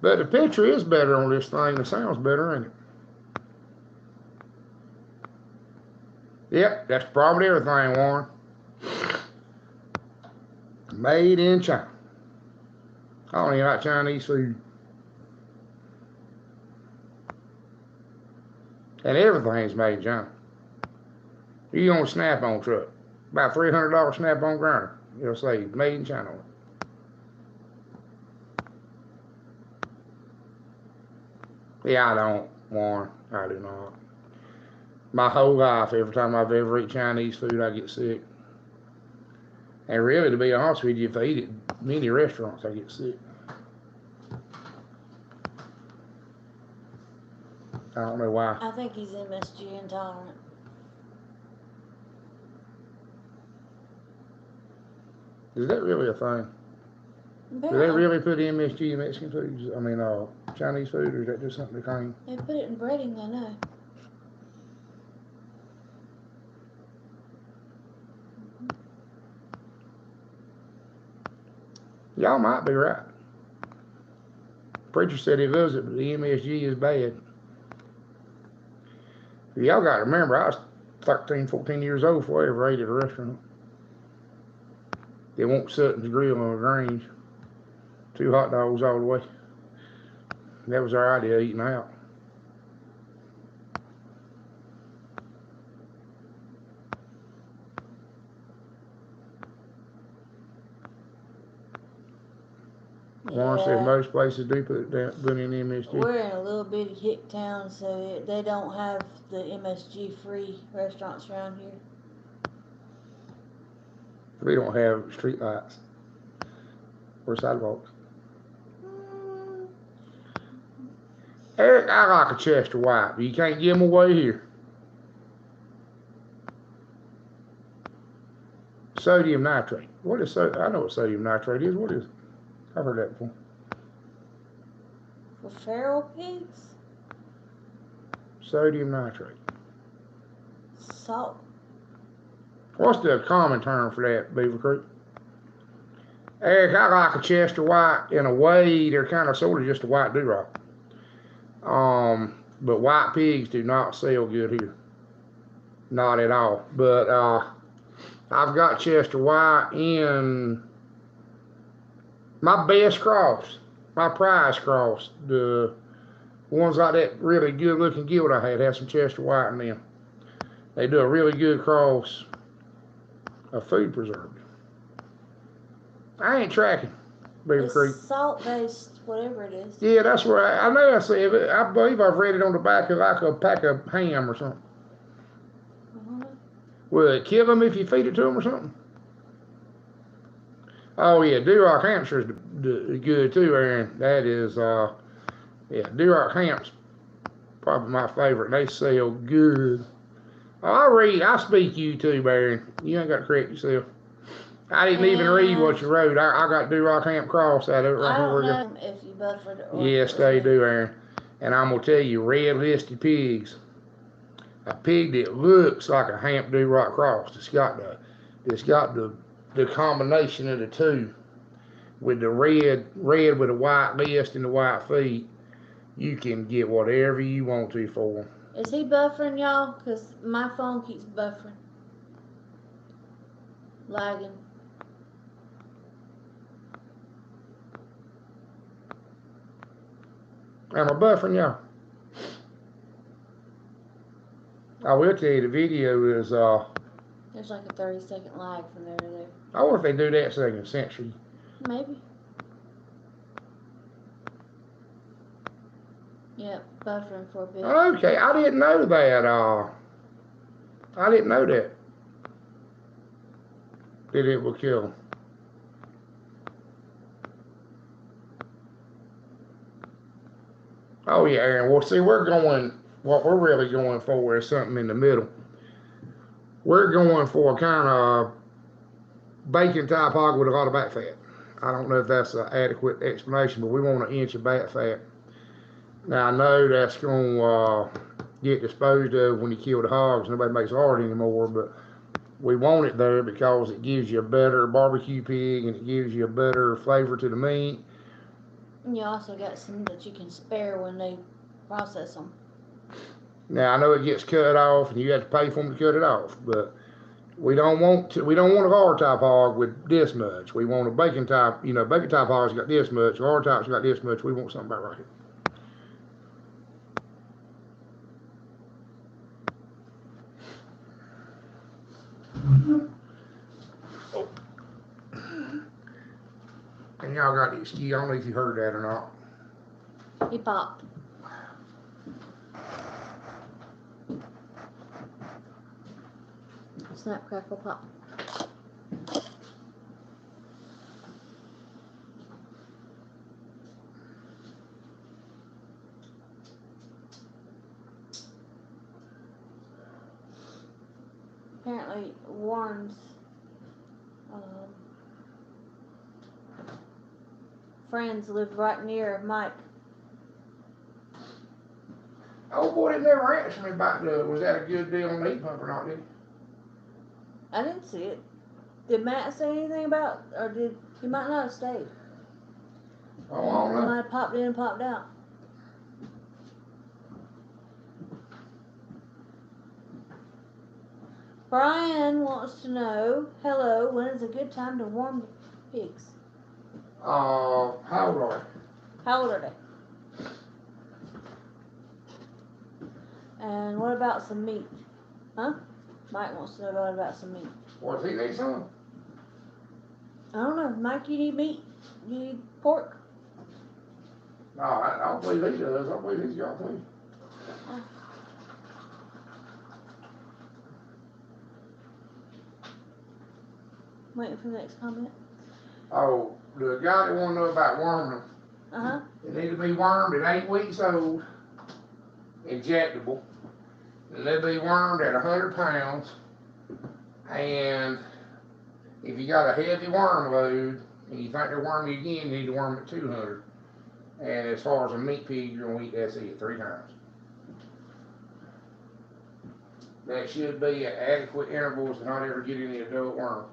But the picture is better on this thing. The sound's better, ain't it? Yep, that's probably everything, Warren. Made in China. I don't even like Chinese food. And everything's made in China. You on a Snap-on truck, about $300 Snap-on grinder. It'll say made in China. Yeah, I don't, Warren. I do not. My whole life, every time I've ever eaten Chinese food, I get sick. And really, to be honest with you, if I eat at many restaurants, I get sick. I don't know why. I think he's MSG intolerant. Is that really a thing? Do they really put MSG in Mexican foods? I mean, Chinese food, or is that just something they claim? They put it in breading, I know. Y'all might be right. Preacher said he loves it, but the MSG is bad. Y'all got to remember, I was 13, 14 years old before I ever ate at a restaurant. They won't Sutton's Grill on the Grange. 2 hot dogs all the way. That was our idea of eating out. Warren said most places do put in MSG. We're in a little bitty hick town, so they don't have the MSG-free restaurants around here. We don't have street lights or sidewalks. Eric, I like a Chester White, but you can't give them away here. Sodium nitrate. What is I know what sodium nitrate is. What is it? I've heard that before. For feral pigs? Sodium nitrate. Salt. What's the common term for that, Beaver Creek? Eric, I like a Chester White. In a way, they're kind of sort of just a white doo-rock. But white pigs do not sell good here. Not at all. But I've got Chester White in my best cross my prize cross, the ones like that really good looking gilt I had some Chester White in them. They do a really good cross of food preserved. I ain't tracking Beaver Creek. Salt based, whatever it is. Yeah, that's where I know I see it. I believe I've read it on the back of like a pack of ham or something. Will it kill them if you feed it to them or something? Oh yeah, Duroc Hampshire is good too, Aaron. That is, yeah, Duroc Hamp's probably my favorite. They sell good. Oh, I speak you too, Aaron. You ain't got to correct yourself. I didn't even read what you wrote. I got Duroc Hamp Cross out of it right here. I don't know if you buffered or yes, they do, Aaron. And I'm gonna tell you, red listed pigs. A pig that looks like a Hamp Duroc Cross. It's got the combination of the two, with the red with a white list and the white feet. You can get whatever you want to for them. Is he buffering, y'all? Because my phone keeps buffering. Lagging. Am I buffering, y'all? I will tell you, the video is, there's like a 30-second lag from there to there. I wonder if they do that second century. Maybe. Yep, buffering for a bit. Okay, I didn't know that. I didn't know that it will kill them. Oh yeah, Aaron. Well, see, what we're really going for is something in the middle. We're going for a kind of bacon type hog with a lot of back fat. I don't know if that's an adequate explanation, but we want an inch of back fat. Now I know that's going to get disposed of when you kill the hogs. Nobody makes hard anymore, but we want it there because it gives you a better barbecue pig and it gives you a better flavor to the meat. And you also got some that you can spare when they process them. Now I know it gets cut off and you have to pay for them to cut it off, but we don't want a hard type hog with this much. We want a bacon type. Bacon type hog's got this much. Hard type's got this much. We want something about right here. Oh. And y'all got this ski. I don't know if you heard that or not. He popped. Snap, crackle, pop. Apparently, Warren's friends live right near Mike. Oh boy, they never answered me about was that a good deal on the heat pump or not, did he? I didn't see it. Did Matt say anything about, or he might not have stayed? Oh, I don't know. He might have popped in and popped out. Brian wants to know, hello, when is a good time to warm the pigs? How old are they? How old are they? And what about some meat? Huh? Mike wants to know about some meat. Does he need some? I don't know. Mike, you need meat? You need pork? No, I don't believe he does. I believe he's got plenty. Waiting for the next comment. Oh, the guy that want to know about worming them. They need to be wormed at 8 weeks old, injectable. And they'll be wormed at 100 pounds. And if you got a heavy worm load and you think they're worming again, you need to worm at 200. And as far as a meat pig, you're going to eat that's it 3 times. That should be at adequate intervals to not ever get any adult worm.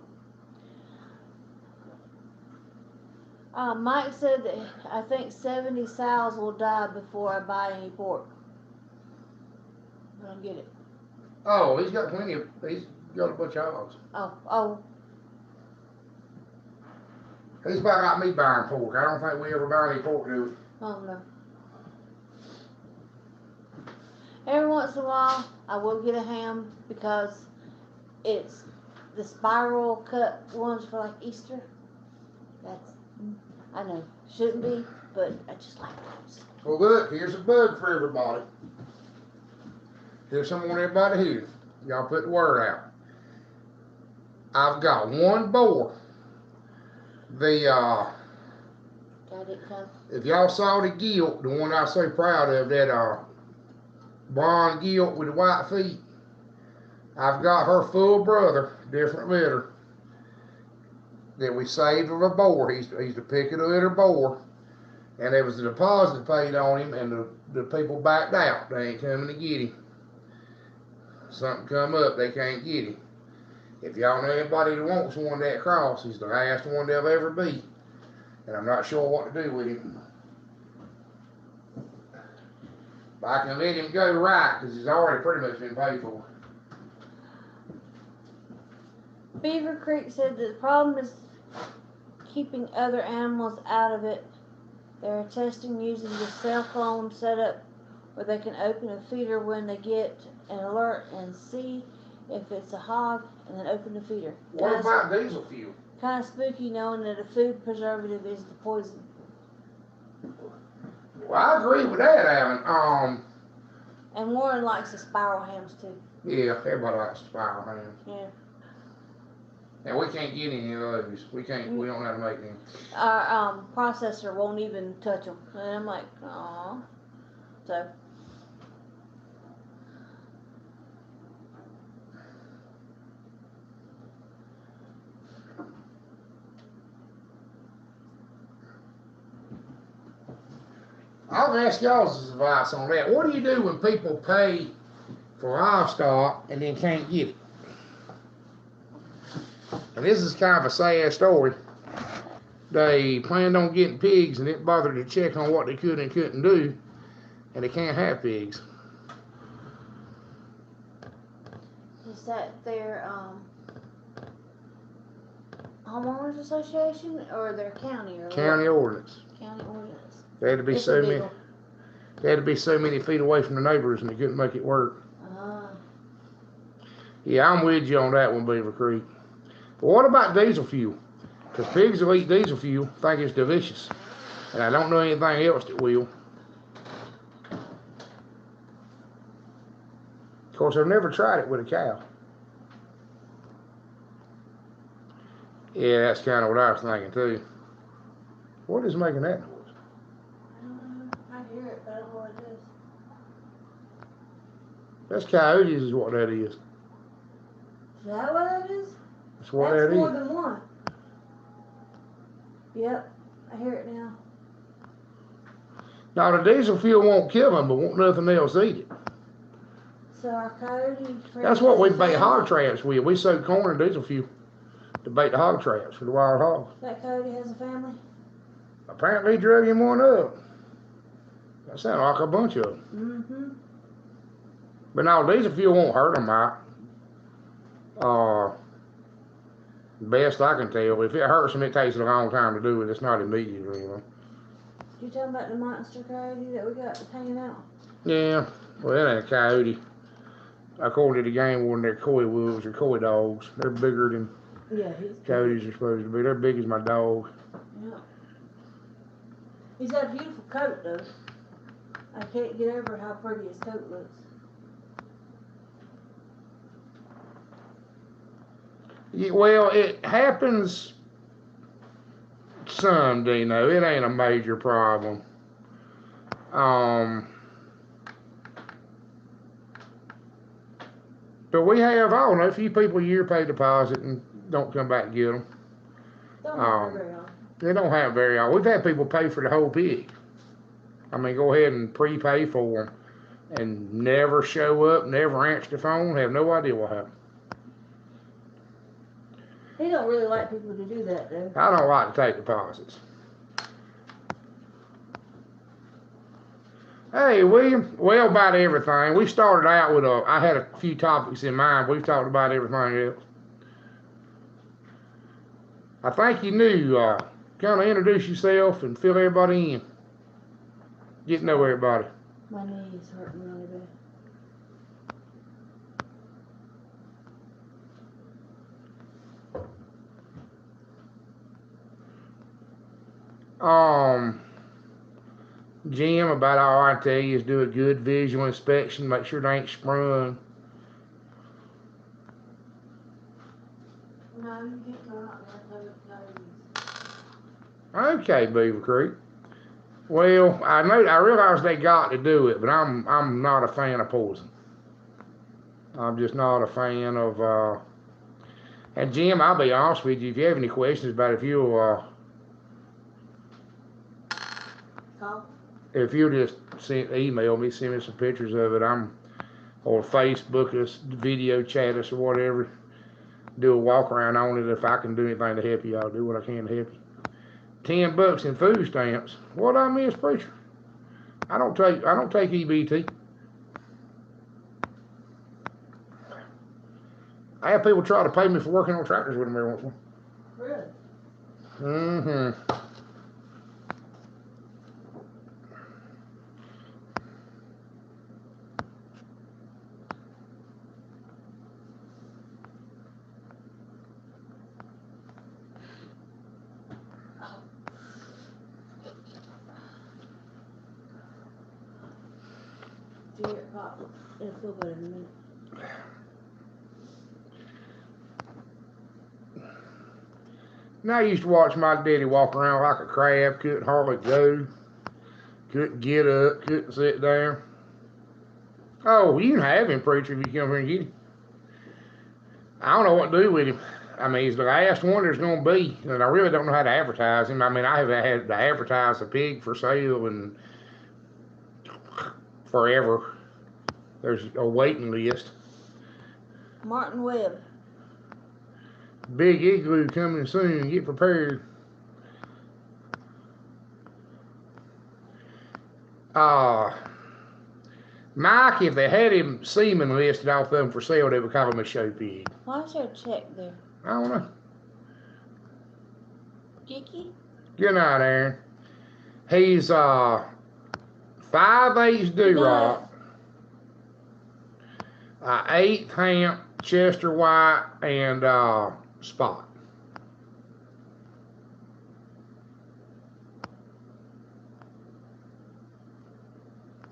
Mike said that I think 70 sows will die before I buy any pork. I don't get it. Oh, he's got a bunch of hogs. Oh. He's about like me buying pork. I don't think we ever buy any pork, do we? Oh, no. Every once in a while, I will get a ham because it's the spiral cut ones for like Easter. That's, I know, shouldn't be, but I just like those. Well, look, here's a bug for everybody. Here's something I want everybody to hear. Y'all put the word out. I've got one boar. Got it, If y'all saw the gilt, the one I was so proud of, that blonde gilt with the white feet, I've got her full brother, different litter, that we saved of a boar. He's the pick of the litter boar. And there was a deposit paid on him, and the people backed out. They ain't coming to get him. Something come up, they can't get him. If y'all know anybody that wants one that cross, he's the last one there'll ever be. And I'm not sure what to do with him. But I can let him go right, because he's already pretty much been paid for. Beaver Creek said that the problem is keeping other animals out of it. They're testing using the cell phone setup where they can open a feeder when they get an alert and see if it's a hog and then open the feeder. What about diesel fuel? Kind of spooky knowing that a food preservative is the poison. Well, I agree with that, Alan. And Warren likes the spiral hams too. Yeah, everybody likes spiral hams. Yeah. And we can't get any of those. We don't know how to make them. Our processor won't even touch them. And I'm like, aw. So. I'll ask y'all's advice on that. What do you do when people pay for livestock and then can't get it? And this is kind of a sad story. They planned on getting pigs and didn't bother to check on what they could and couldn't do, and they can't have pigs. Is that their homeowners association or their county or county what? Ordinance? County ordinance. They had to be It's so many. illegal. They had to be so many feet away from the neighbors, and they couldn't make it work. Yeah, I'm with you on that one, Beaver Creek. But what about diesel fuel? Because pigs will eat diesel fuel, think it's delicious. And I don't know anything else that will. Of course, I've never tried it with a cow. Yeah, that's kind of what I was thinking too. What is making that noise? I don't know. I hear it, but I don't know what it is. That's coyotes is what that is. Is that what that is? That's what That's that more is. than one. Yep, I hear it now. Now, the diesel fuel won't kill them, but won't nothing else eat it. So our coyote. That's what we bait hog traps with. We soak corn and diesel fuel to bait the hog traps for the wild hogs. That coyote has a family? Apparently, he drug him one up. That sounds like a bunch of them. Mm-hmm. But no, diesel fuel won't hurt them, Mike. Best I can tell. If it hurts them, it takes a long time to do it. It's not immediate, you know. You talking about the monster coyote that we got hanging out? Yeah, well, that ain't a coyote. According to the game warden, they're coy wolves or coy dogs. They're bigger than coyotes are supposed to be. They're big as my dog. Yeah. He's got a beautiful coat, though. I can't get over how pretty his coat looks. Yeah, well, it happens some, Dino. It ain't a major problem. But we have, I don't know, a few people a year pay deposit and don't come back and get them. Don't have very often. They don't have very often. We've had people pay for the whole pig. I mean, go ahead and prepay for them and never show up, never answer the phone, have no idea what happened. He don't really like people to do that, though. I don't like to take deposits. Hey, well, about everything. We started out with I had a few topics in mind. We've talked about everything else. I think you knew kind of introduce yourself and fill everybody in. Get to know everybody. My knees hurting really bad. Jim, about all I tell you is do a good visual inspection, make sure they ain't sprung. No, you get not. Okay, Beaver Creek. Well, I realize they got to do it, but I'm not a fan of poison. I'm just not a fan of. And Jim, I'll be honest with you. If you have any questions about if you'll just email me, send me some pictures of it. Or Facebook us, video chat us, or whatever. Do a walk around on it. If I can do anything to help you, I'll do what I can to help you. $10 in food stamps. What I miss, preacher? I don't take EBT. I have people try to pay me for working on tractors with them every once in a while. Really? Mm-hmm. It'll feel better in a minute. Now I used to watch my daddy walk around like a crab, couldn't hardly go, couldn't get up, couldn't sit down. Oh, you can have him, preacher, if you come here and get him. I don't know what to do with him. I mean, he's the last one there's going to be, and I really don't know how to advertise him. I mean, I have had to advertise a pig for sale and forever. There's a waiting list. Martin Webb. Big igloo coming soon. Get prepared. Mike, if they had him semen listed off of them for sale, they would call him a show pig. Why is there a check there? I don't know. Dicky? Good night, Aaron. He's 5/8 Duroc, 1/8 Hamp, Chester White, and Spot.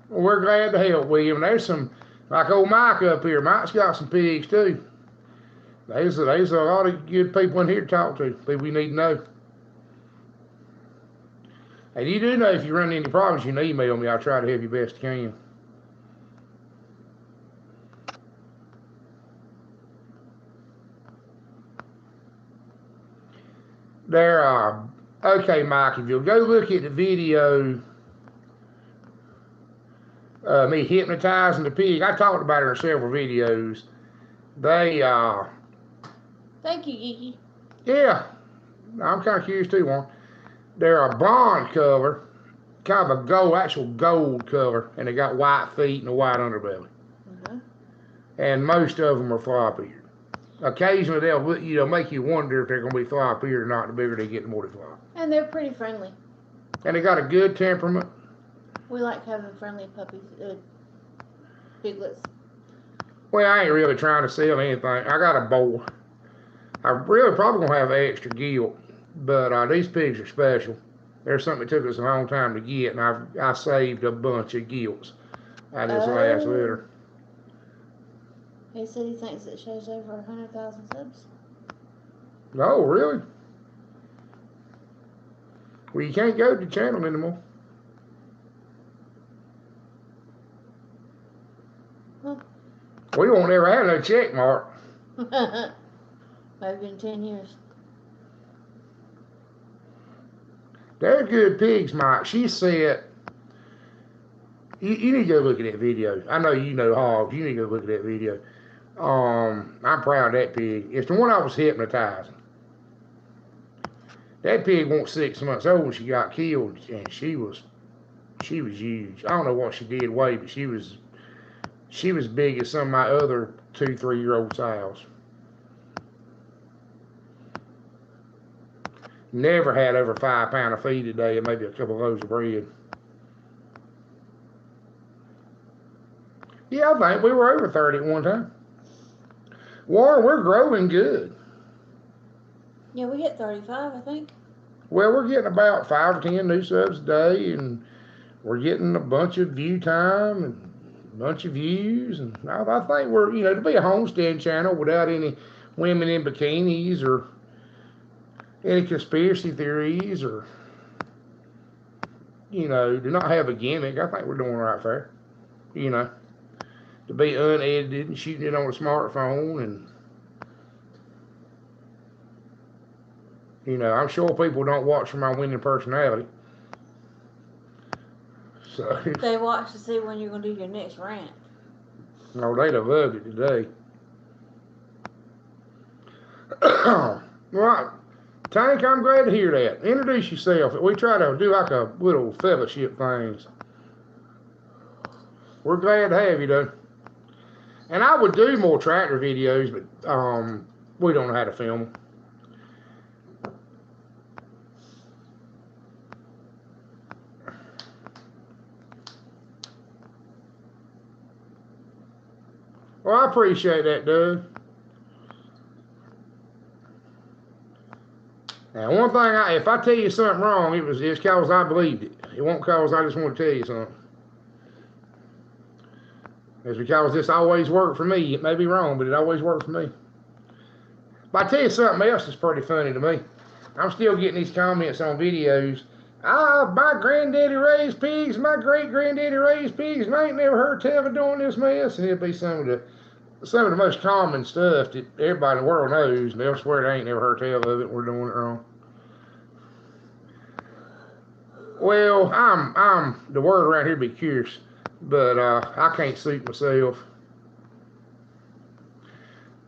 Well, we're glad to help, William. There's some, like old Mike up here. Mike's got some pigs too. There's a lot of good people in here to talk to, people we need to know. And you do know if you run into problems, you can email me. I'll try to help you best I can. Okay, Mike, if you'll go look at the video, me hypnotizing the pig, I talked about it in several videos. Thank you, Geeky. Yeah, I'm kind of curious too, one. They're a blonde color, kind of a actual gold color, and they got white feet and a white underbelly. Mm-hmm. And most of them are flop-eared. Occasionally they'll make you wonder if they're going to be flop-eared or not. The bigger they get, the more they flop. And they're pretty friendly. And they got a good temperament. We like having friendly puppies, piglets. Well, I ain't really trying to sell anything. I got a boy. I really probably gonna have extra gilt, but these pigs are special. There's something that took us a long time to get, and I saved a bunch of gilts out of this last litter. He said he thinks it shows over 100,000 subs. Oh, really? Well, you can't go to the channel anymore. Huh. We won't ever have no check mark. Maybe in 10 years. They're good pigs, Mike. She said, you need to go look at that video. I know you know hogs. You need to go look at that video. I'm proud of that pig. It's the one I was hypnotizing. That pig wasn't 6 months old when she got killed, and she was huge. I don't know what she did weigh, but she was big as some of my other 2-3 year old sows. Never had over 5 pounds of feed a day and maybe a couple of loaves of bread. Yeah, I think we were over 30 at one time. Warren, we're growing good. Yeah, we hit 35, I think. Well, we're getting about 5 or 10 new subs a day, and we're getting a bunch of view time and a bunch of views. And I think we're, to be a homesteading channel without any women in bikinis or any conspiracy theories or, do not have a gimmick. I think we're doing right fair. To be unedited and shooting it on a smartphone and, I'm sure people don't watch for my winning personality. So they watch to see when you're going to do your next rant. No, they'd have loved it today. Right. Tank, I'm glad to hear that. Introduce yourself. We try to do like a little fellowship things. We're glad to have you, though. And I would do more tractor videos, but we don't know how to film them. Well, I appreciate that, Doug. Now, one thing, if I tell you something wrong, it's because I believed it. It won't because I just want to tell you something. It's because this always worked for me. It may be wrong, but it always worked for me. But I tell you something else that's pretty funny to me. I'm still getting these comments on videos. My granddaddy raised pigs, my great-granddaddy raised pigs, and I ain't never heard tell of doing this mess. And it'll be some of the most common stuff that everybody in the world knows, and they'll swear they ain't never heard tell of it, and we're doing it wrong. Well, I'm the word around here be curious, but I can't suit myself.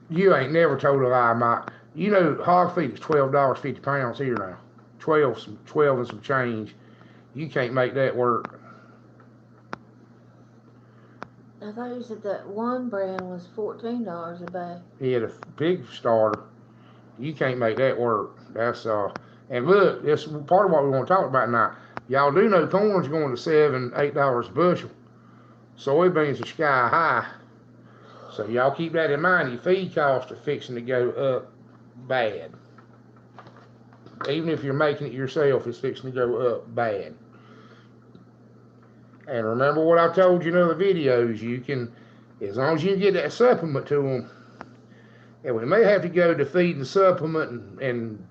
You ain't never told a lie, Mike. Hog feed is $12.50 pounds here now. 12 and some change. You can't make that work. I thought you said that one brand was $14 a bag. Yeah, the pig starter. You can't make that work. That's and look, that's part of what we want to talk about tonight. Y'all do know corn's going to $7, $8 a bushel. Soybeans are sky high. So y'all keep that in mind. Your feed costs are fixing to go up bad. Even if you're making it yourself, it's fixing to go up bad. And remember what I told you in other videos, you can, as long as you can get that supplement to them, and we may have to go to feeding supplement and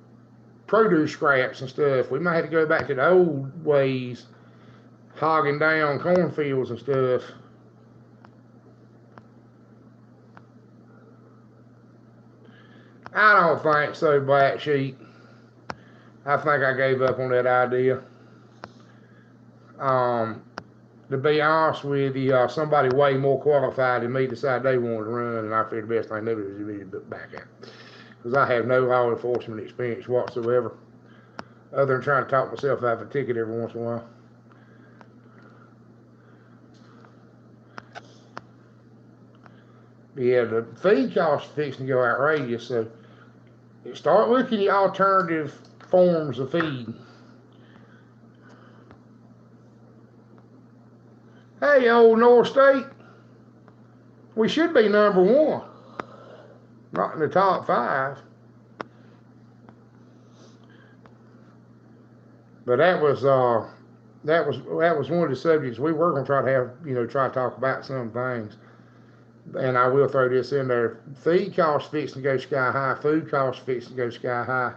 produce scraps and stuff. We might have to go back to the old ways, hogging down cornfields and stuff. I don't think so, Black Sheep. I think I gave up on that idea. To be honest with you, somebody way more qualified than me decided they wanted to run, and I figured the best thing to do is immediately back out. Because I have no law enforcement experience whatsoever, other than trying to talk myself out of a ticket every once in a while. Yeah, the feed costs are fixing to go outrageous, so start looking at alternative forms of feed. Hey, old North State, we should be number one, not in the top 5. But that was one of the subjects we were going to try to have, try to talk about some things. And I will throw this in there. Feed costs fixing to go sky high. Food costs fixing to go sky high.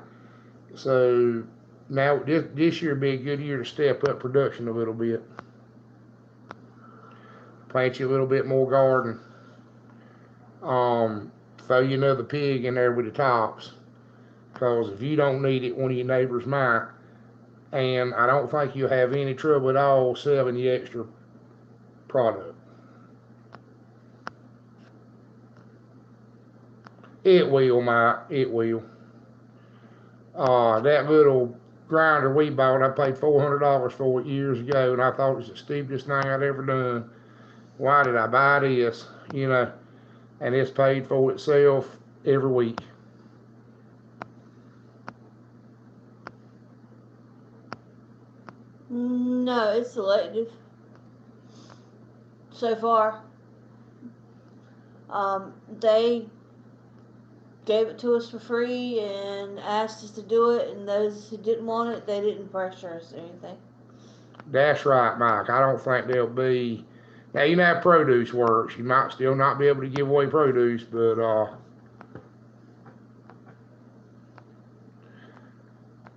So now this year will be a good year to step up production a little bit. Plant you a little bit more garden. Throw you another pig in there with the tops. Because if you don't need it, one of your neighbors might. And I don't think you'll have any trouble at all selling the extra product. It will, Mike. It will. That little grinder we bought, I paid $400 for it years ago, and I thought it was the stupidest thing I'd ever done. Why did I buy this? And it's paid for itself every week. No, it's selective. So far, they gave it to us for free and asked us to do it, and those who didn't want it, they didn't pressure us or anything. That's right, Mike. I don't think there'll be. Now, you know how produce works. You might still not be able to give away produce, but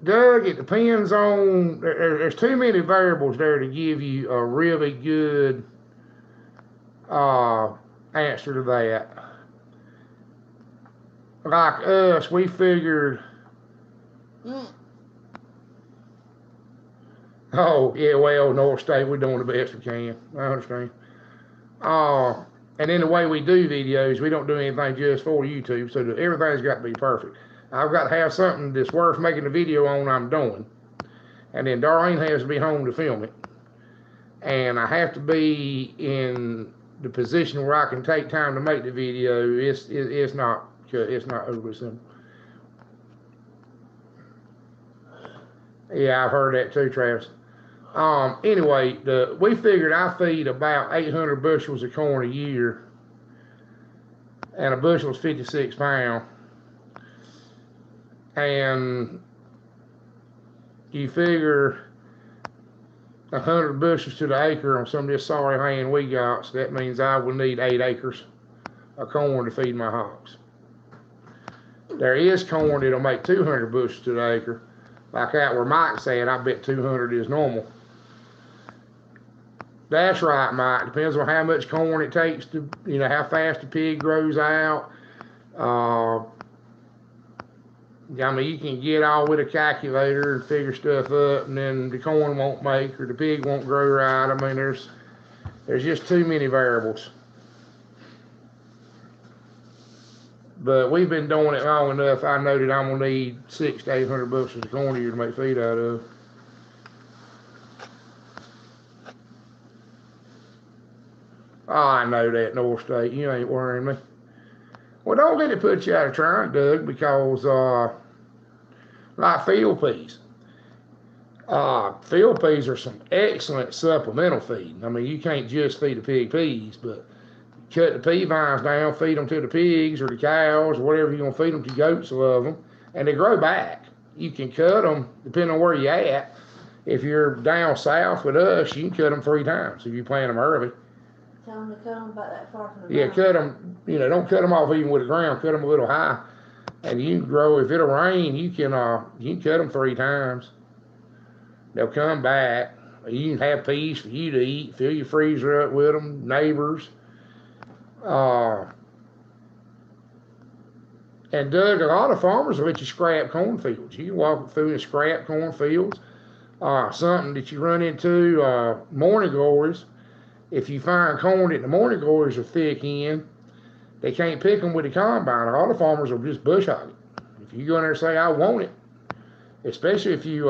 Doug, it depends on. There's too many variables there to give you a really good answer to that. Like us, we figured. Oh, yeah, well, North State, we're doing the best we can. I understand. And then the way we do videos, we don't do anything just for YouTube, so everything's got to be perfect. I've got to have something that's worth making a video on I'm doing. And then Darlene has to be home to film it. And I have to be in the position where I can take time to make the video. It's not overly simple. Yeah, I've heard that too, Travis. Anyway, we figured I feed about 800 bushels of corn a year, and a bushel is 56 pounds. And you figure 100 bushels to the acre on some of this sorry land we got, so that means I will need 8 acres of corn to feed my hogs. There is corn that'll make 200 bushels to the acre. Like that where Mike said, I bet 200 is normal. That's right, Mike. Depends on how much corn it takes to, how fast the pig grows out. I mean, you can get all with a calculator and figure stuff up, and then the corn won't make or the pig won't grow right. I mean, there's just too many variables. But we've been doing it long enough. I know that I'm gonna need 600 to 800 bushels of corn a year to make feed out of. Oh, I know that, North State. You ain't worrying me. Well, don't let it put you out of trying, Doug, because like field peas. Field peas are some excellent supplemental feed. I mean, you can't just feed the pig peas, but cut the pea vines down, feed them to the pigs or the cows or whatever you're going to feed them to. Goats love them, and they grow back. You can cut them depending on where you're at. If you're down south with us, you can cut them 3 times if you plant them early. Tell them to cut them about that far from the ground. Cut them, don't cut them off even with the ground, cut them a little high. And you can grow, if it'll rain, you can cut them 3 times. They'll come back. You can have peas for you to eat, fill your freezer up with them, neighbors. And Doug, a lot of farmers will let you scrap cornfields. You can walk through and scrap cornfields. Something that you run into, morning glories. If you find corn that the morning glories are thick in, they can't pick them with the combine. A lot of farmers will just bush hog it. If you go in there and say, I want it, especially if you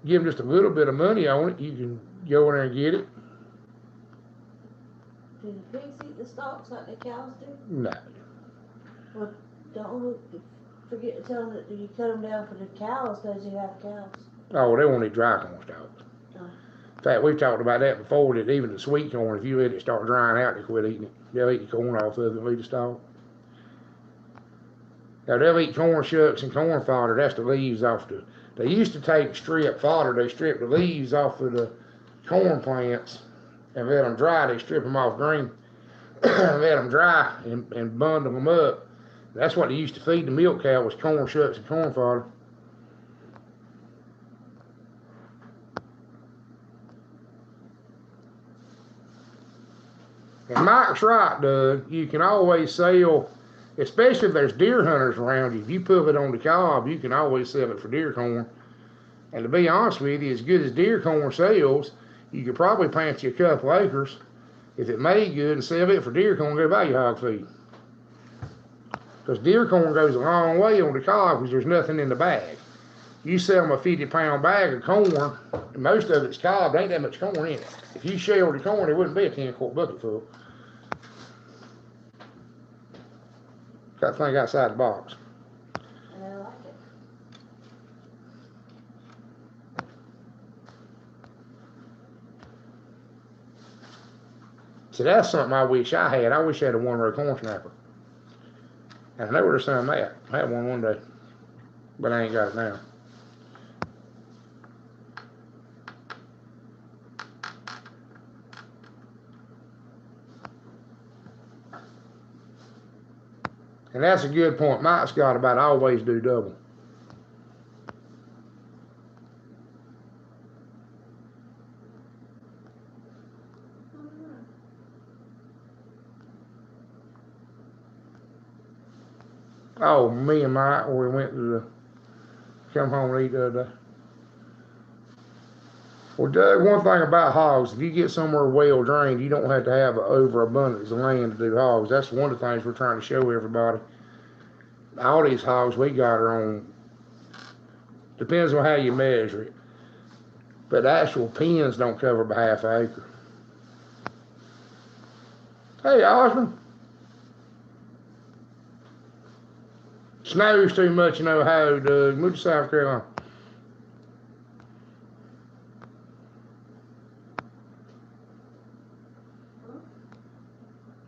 give them just a little bit of money on it, you can go in there and get it. Do the pigs eat the stalks like the cows do? No. Well, don't forget to tell them that you cut them down for the cows because you have cows. Oh, they won't eat dry corn stalks. Oh. In fact, we've talked about that before, that even the sweet corn, if you let it start drying out, they quit eating it. They'll eat the corn off of it and leave the stalk. Now, they'll eat corn shucks and corn fodder. That's the leaves off the... They used to take strip fodder. They strip the leaves off of the corn plants and let them dry. They strip them off green, let them dry and bundle them up. That's what they used to feed the milk cow, was corn shucks and corn fodder. And Mike's right, Doug. You can always sell, especially if there's deer hunters around you. If you put it on the cob, you can always sell it for deer corn. And to be honest with you, as good as deer corn sells, you could probably plant you a couple acres if it made good and sell it for deer corn, go buy your hog feed. Because deer corn goes a long way on the cob because there's nothing in the bag. You sell them a 50-pound bag of corn, and most of it's cob, there ain't that much corn in it. If you shelled the corn, there wouldn't be a 10-quart bucket full. Got the thing outside the box. And I like it. See, that's something I wish I had. I wish I had a one-row corn snapper. And I know where there's some at. I had one day, but I ain't got it now. And that's a good point Mike's got about always do double. Oh, me and Mike, we went to come home and eat the other day. Well, Doug, one thing about hogs, if you get somewhere well drained, you don't have to have an overabundance of land to do hogs. That's one of the things we're trying to show everybody. All these hogs we got are on, depends on how you measure it, but the actual pens don't cover by half an acre. Hey, Osmond. Snows too much in Ohio, Doug. Move to South Carolina.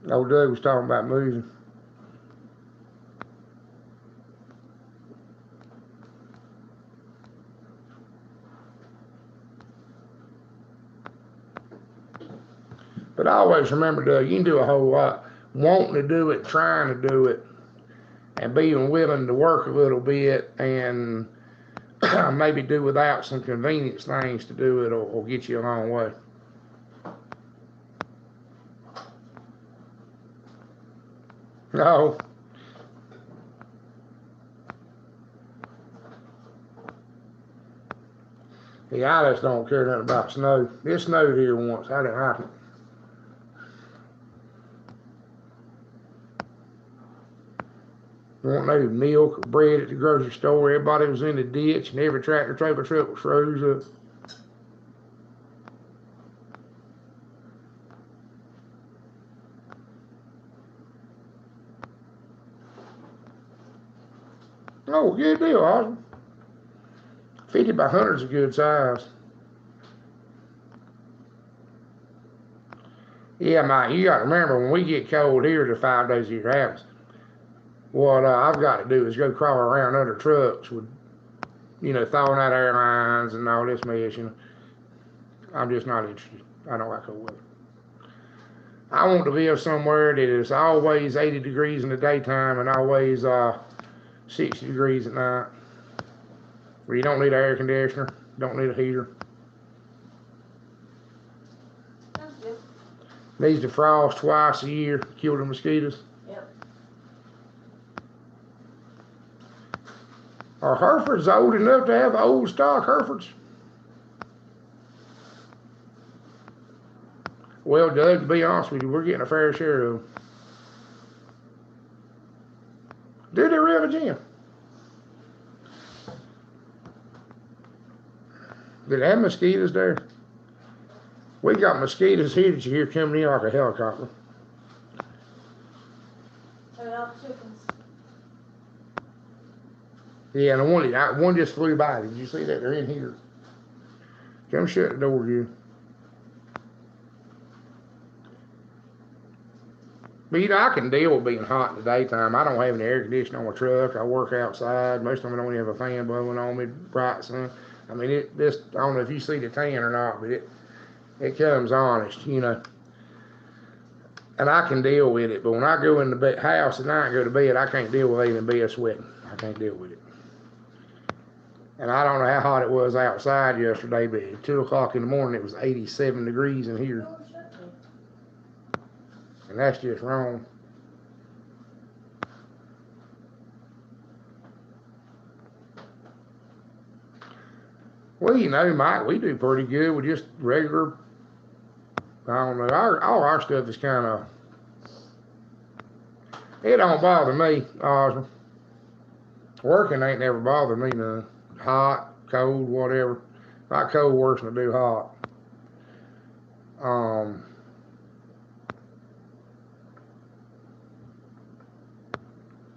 Old Doug was talking about moving. But I always remember, Doug, you can do a whole lot. Wanting to do it, trying to do it, and being willing to work a little bit and maybe do without some convenience things to do it will get you a long way. No. Yeah, I just don't care nothing about snow. It snowed here once. I didn't like it. Want no milk or bread at the grocery store. Everybody was in the ditch, and every tractor trailer truck was froze up. Oh, good deal, Osmond. 50 by 100's a good size. Yeah, Mike, you got to remember, when we get cold here, the 5 days a year happens. What I've got to do is go crawl around under trucks with, thawing out airlines and all this mess, I'm just not interested. I don't like cold weather. I want to live somewhere that is always 80 degrees in the daytime and always 60 degrees at night. Where you don't need an air conditioner, don't need a heater. Sounds good. Needs to frost twice a year, kill the mosquitoes. Yep. Are Herefords old enough to have old stock Herefords? Well, Doug, to be honest with you, we're getting a fair share of them. Do they really, Jim? Do they have mosquitoes there? We got mosquitoes here that you hear coming in like a helicopter. So all the chickens. Yeah, and one just flew by. Did you see that? They're in here. Come shut the door, you. But I can deal with being hot in the daytime. I don't have any air conditioning on my truck. I work outside. Most of them don't even have a fan blowing on me, bright sun. I mean, I don't know if you see the tan or not, but it comes honest, And I can deal with it. But when I go in the house at night and go to bed, I can't deal with laying in bed sweating. I can't deal with it. And I don't know how hot it was outside yesterday, but at 2 o'clock in the morning, it was 87 degrees in here. And that's just wrong. Well, Mike, we do pretty good with just regular, I don't know, all our stuff is kind of, it don't bother me, Osmond. Working ain't never bothered me none. Hot, cold, whatever. I like cold worse than I do hot.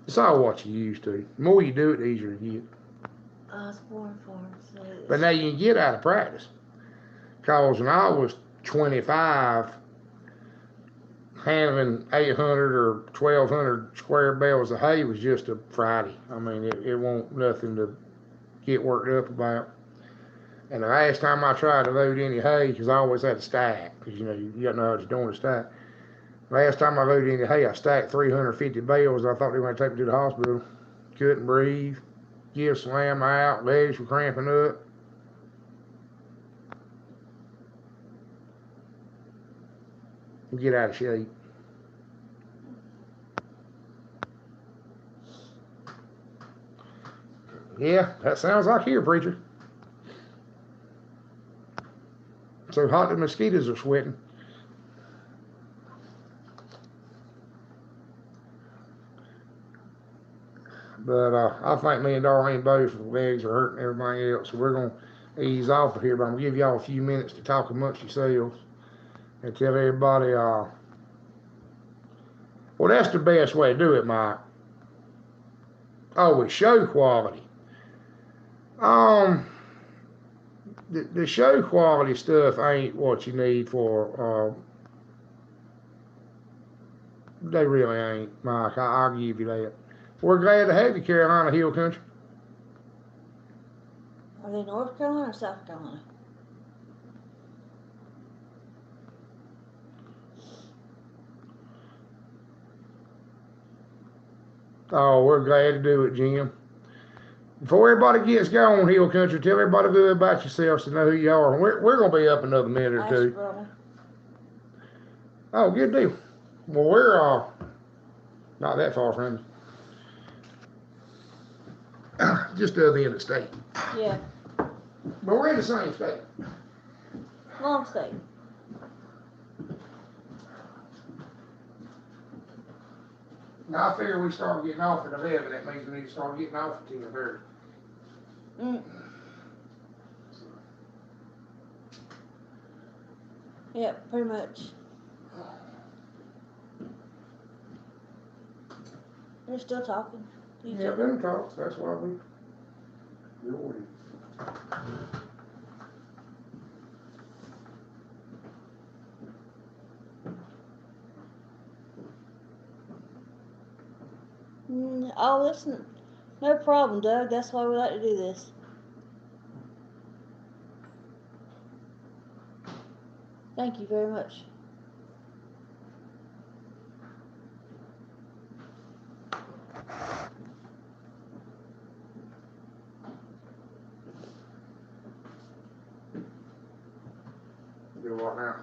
It's all what you used to. The more you do it, the easier you get. It's boring for them. So But now you can get out of practice. Because when I was 25, handling 800 or 1,200 square bales of hay was just a Friday. I mean, it won't nothing to get worked up about. And the last time I tried to load any hay, because I always had to stack, because you got to know how it's doing to stack. Last time I loaded any hay, I stacked 350 bales. I thought they were going to take me to the hospital. Couldn't breathe. Give slam out. Legs were cramping up. Get out of shape. Yeah, that sounds like here, preacher. So hot the mosquitoes are sweating. But I think me and Darlene both legs are hurting everybody else. So we're going to ease off of here. But I'm going to give y'all a few minutes to talk amongst yourselves and tell everybody, well, that's the best way to do it, Mike. Oh, with show quality. The show quality stuff ain't what you need for, they really ain't, Mike. I'll give you that. We're glad to have you, Carolina Hill Country. Are they North Carolina or South Carolina? Oh, we're glad to do it, Jim. Before everybody gets going, Hill Country, tell everybody a little about yourselves to know who you are. We're going to be up another minute or two. Oh, good deal. Well, we're not that far from you. Just the other end of the state. Yeah. But we're in the same state. Long state. Now, I figure we start getting off at 11. That means we need to start getting off at 10:30. Yeah, pretty much. They're still talking. Yeah, them talks. That's why we do it. Oh, that's no problem, Doug. That's why we like to do this. Thank you very much. Do what now?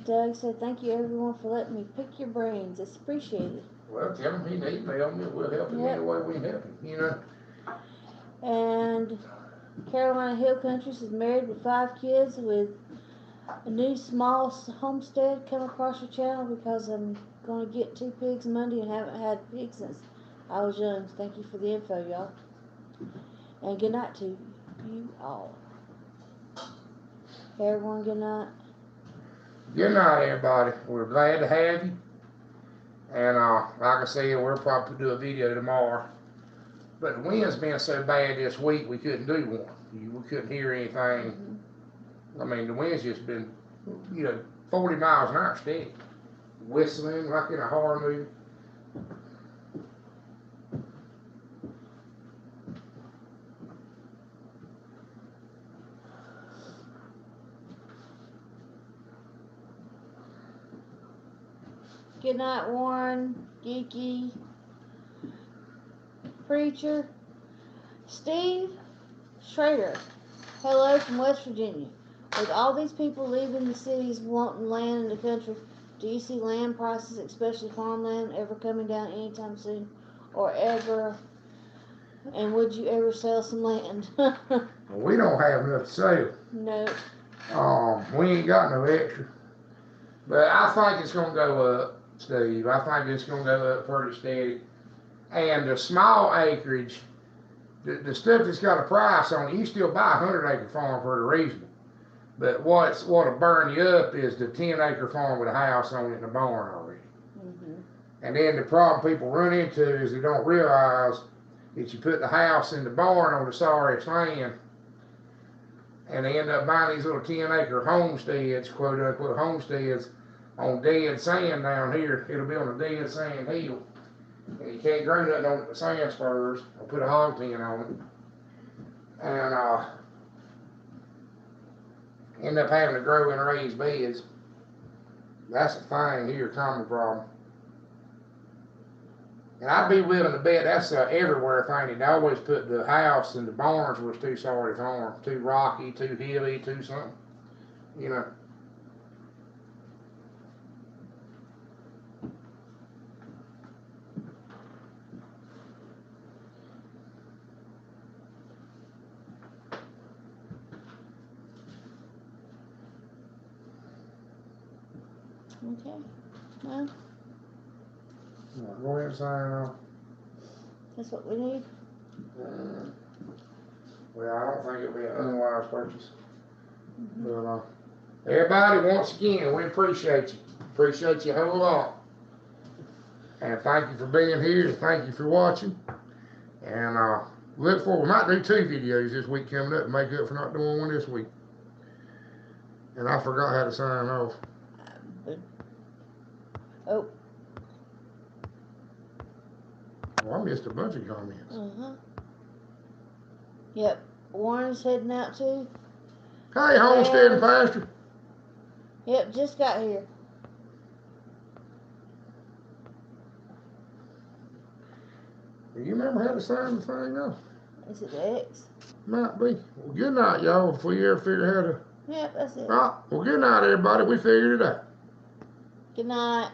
Doug said, thank you everyone for letting me pick your brains. It's appreciated. Well, tell him he can email me. We'll help him any way we can help him, And Carolina Hill Country is married with 5 kids with a new small homestead come across your channel because I'm going to get 2 pigs Monday and haven't had pigs since I was young. Thank you for the info, y'all. And good night to you all. Everyone, good night. Good night, everybody. We're glad to have you. And like I said, we'll probably do a video tomorrow. But the wind's been so bad this week, we couldn't do one. We couldn't hear anything. I mean, the wind's just been, 40 miles an hour steady. Whistling like in a horror movie. Good night, Warren, Geeky, Preacher, Steve Schrader. Hello from West Virginia. With all these people leaving the cities wanting land in the country, do you see land prices, especially farmland, ever coming down anytime soon? Or ever? And would you ever sell some land? We don't have enough to sell. No. We ain't got no extra. But I think it's going to go up, Steve. I think it's going to go up pretty steady. And the small acreage, the stuff that's got a price on it, you still buy a 100-acre farm for the reasonable. But what'll burn you up is the 10-acre farm with a house on it and a barn already. And then the problem people run into is they don't realize that you put the house and the barn on the sorriest land, and they end up buying these little 10-acre homesteads, quote unquote homesteads, on dead sand down here. It'll be on a dead sand hill. And you can't grow nothing on the sand spurs. I'll put a hog pen on it. And end up having to grow in raised beds. That's the thing here, common problem. And I'd be willing to bet that's a everywhere thing. They always put the house and the barns was too sorry farm, too rocky, too hilly, too something. You know. Okay. Well. Go ahead and sign off. That's what we need. Well, I don't think it'll be an unwise purchase. But everybody, once again, we appreciate you. Appreciate you a whole lot. And thank you for being here. And thank you for watching. And look forward. We might do 2 videos this week coming up to make up for not doing one this week. And I forgot how to sign off. Oh. Well, I missed a bunch of comments. Yep. Warren's heading out too. Hey, Homesteading Pastor. Yep, just got here. Do you remember how to sign the thing off? Is it the X? Might be. Well, good night, y'all, if we ever figure how to. Yep, that's it. All right. Well, good night, everybody. We figured it out. Good night.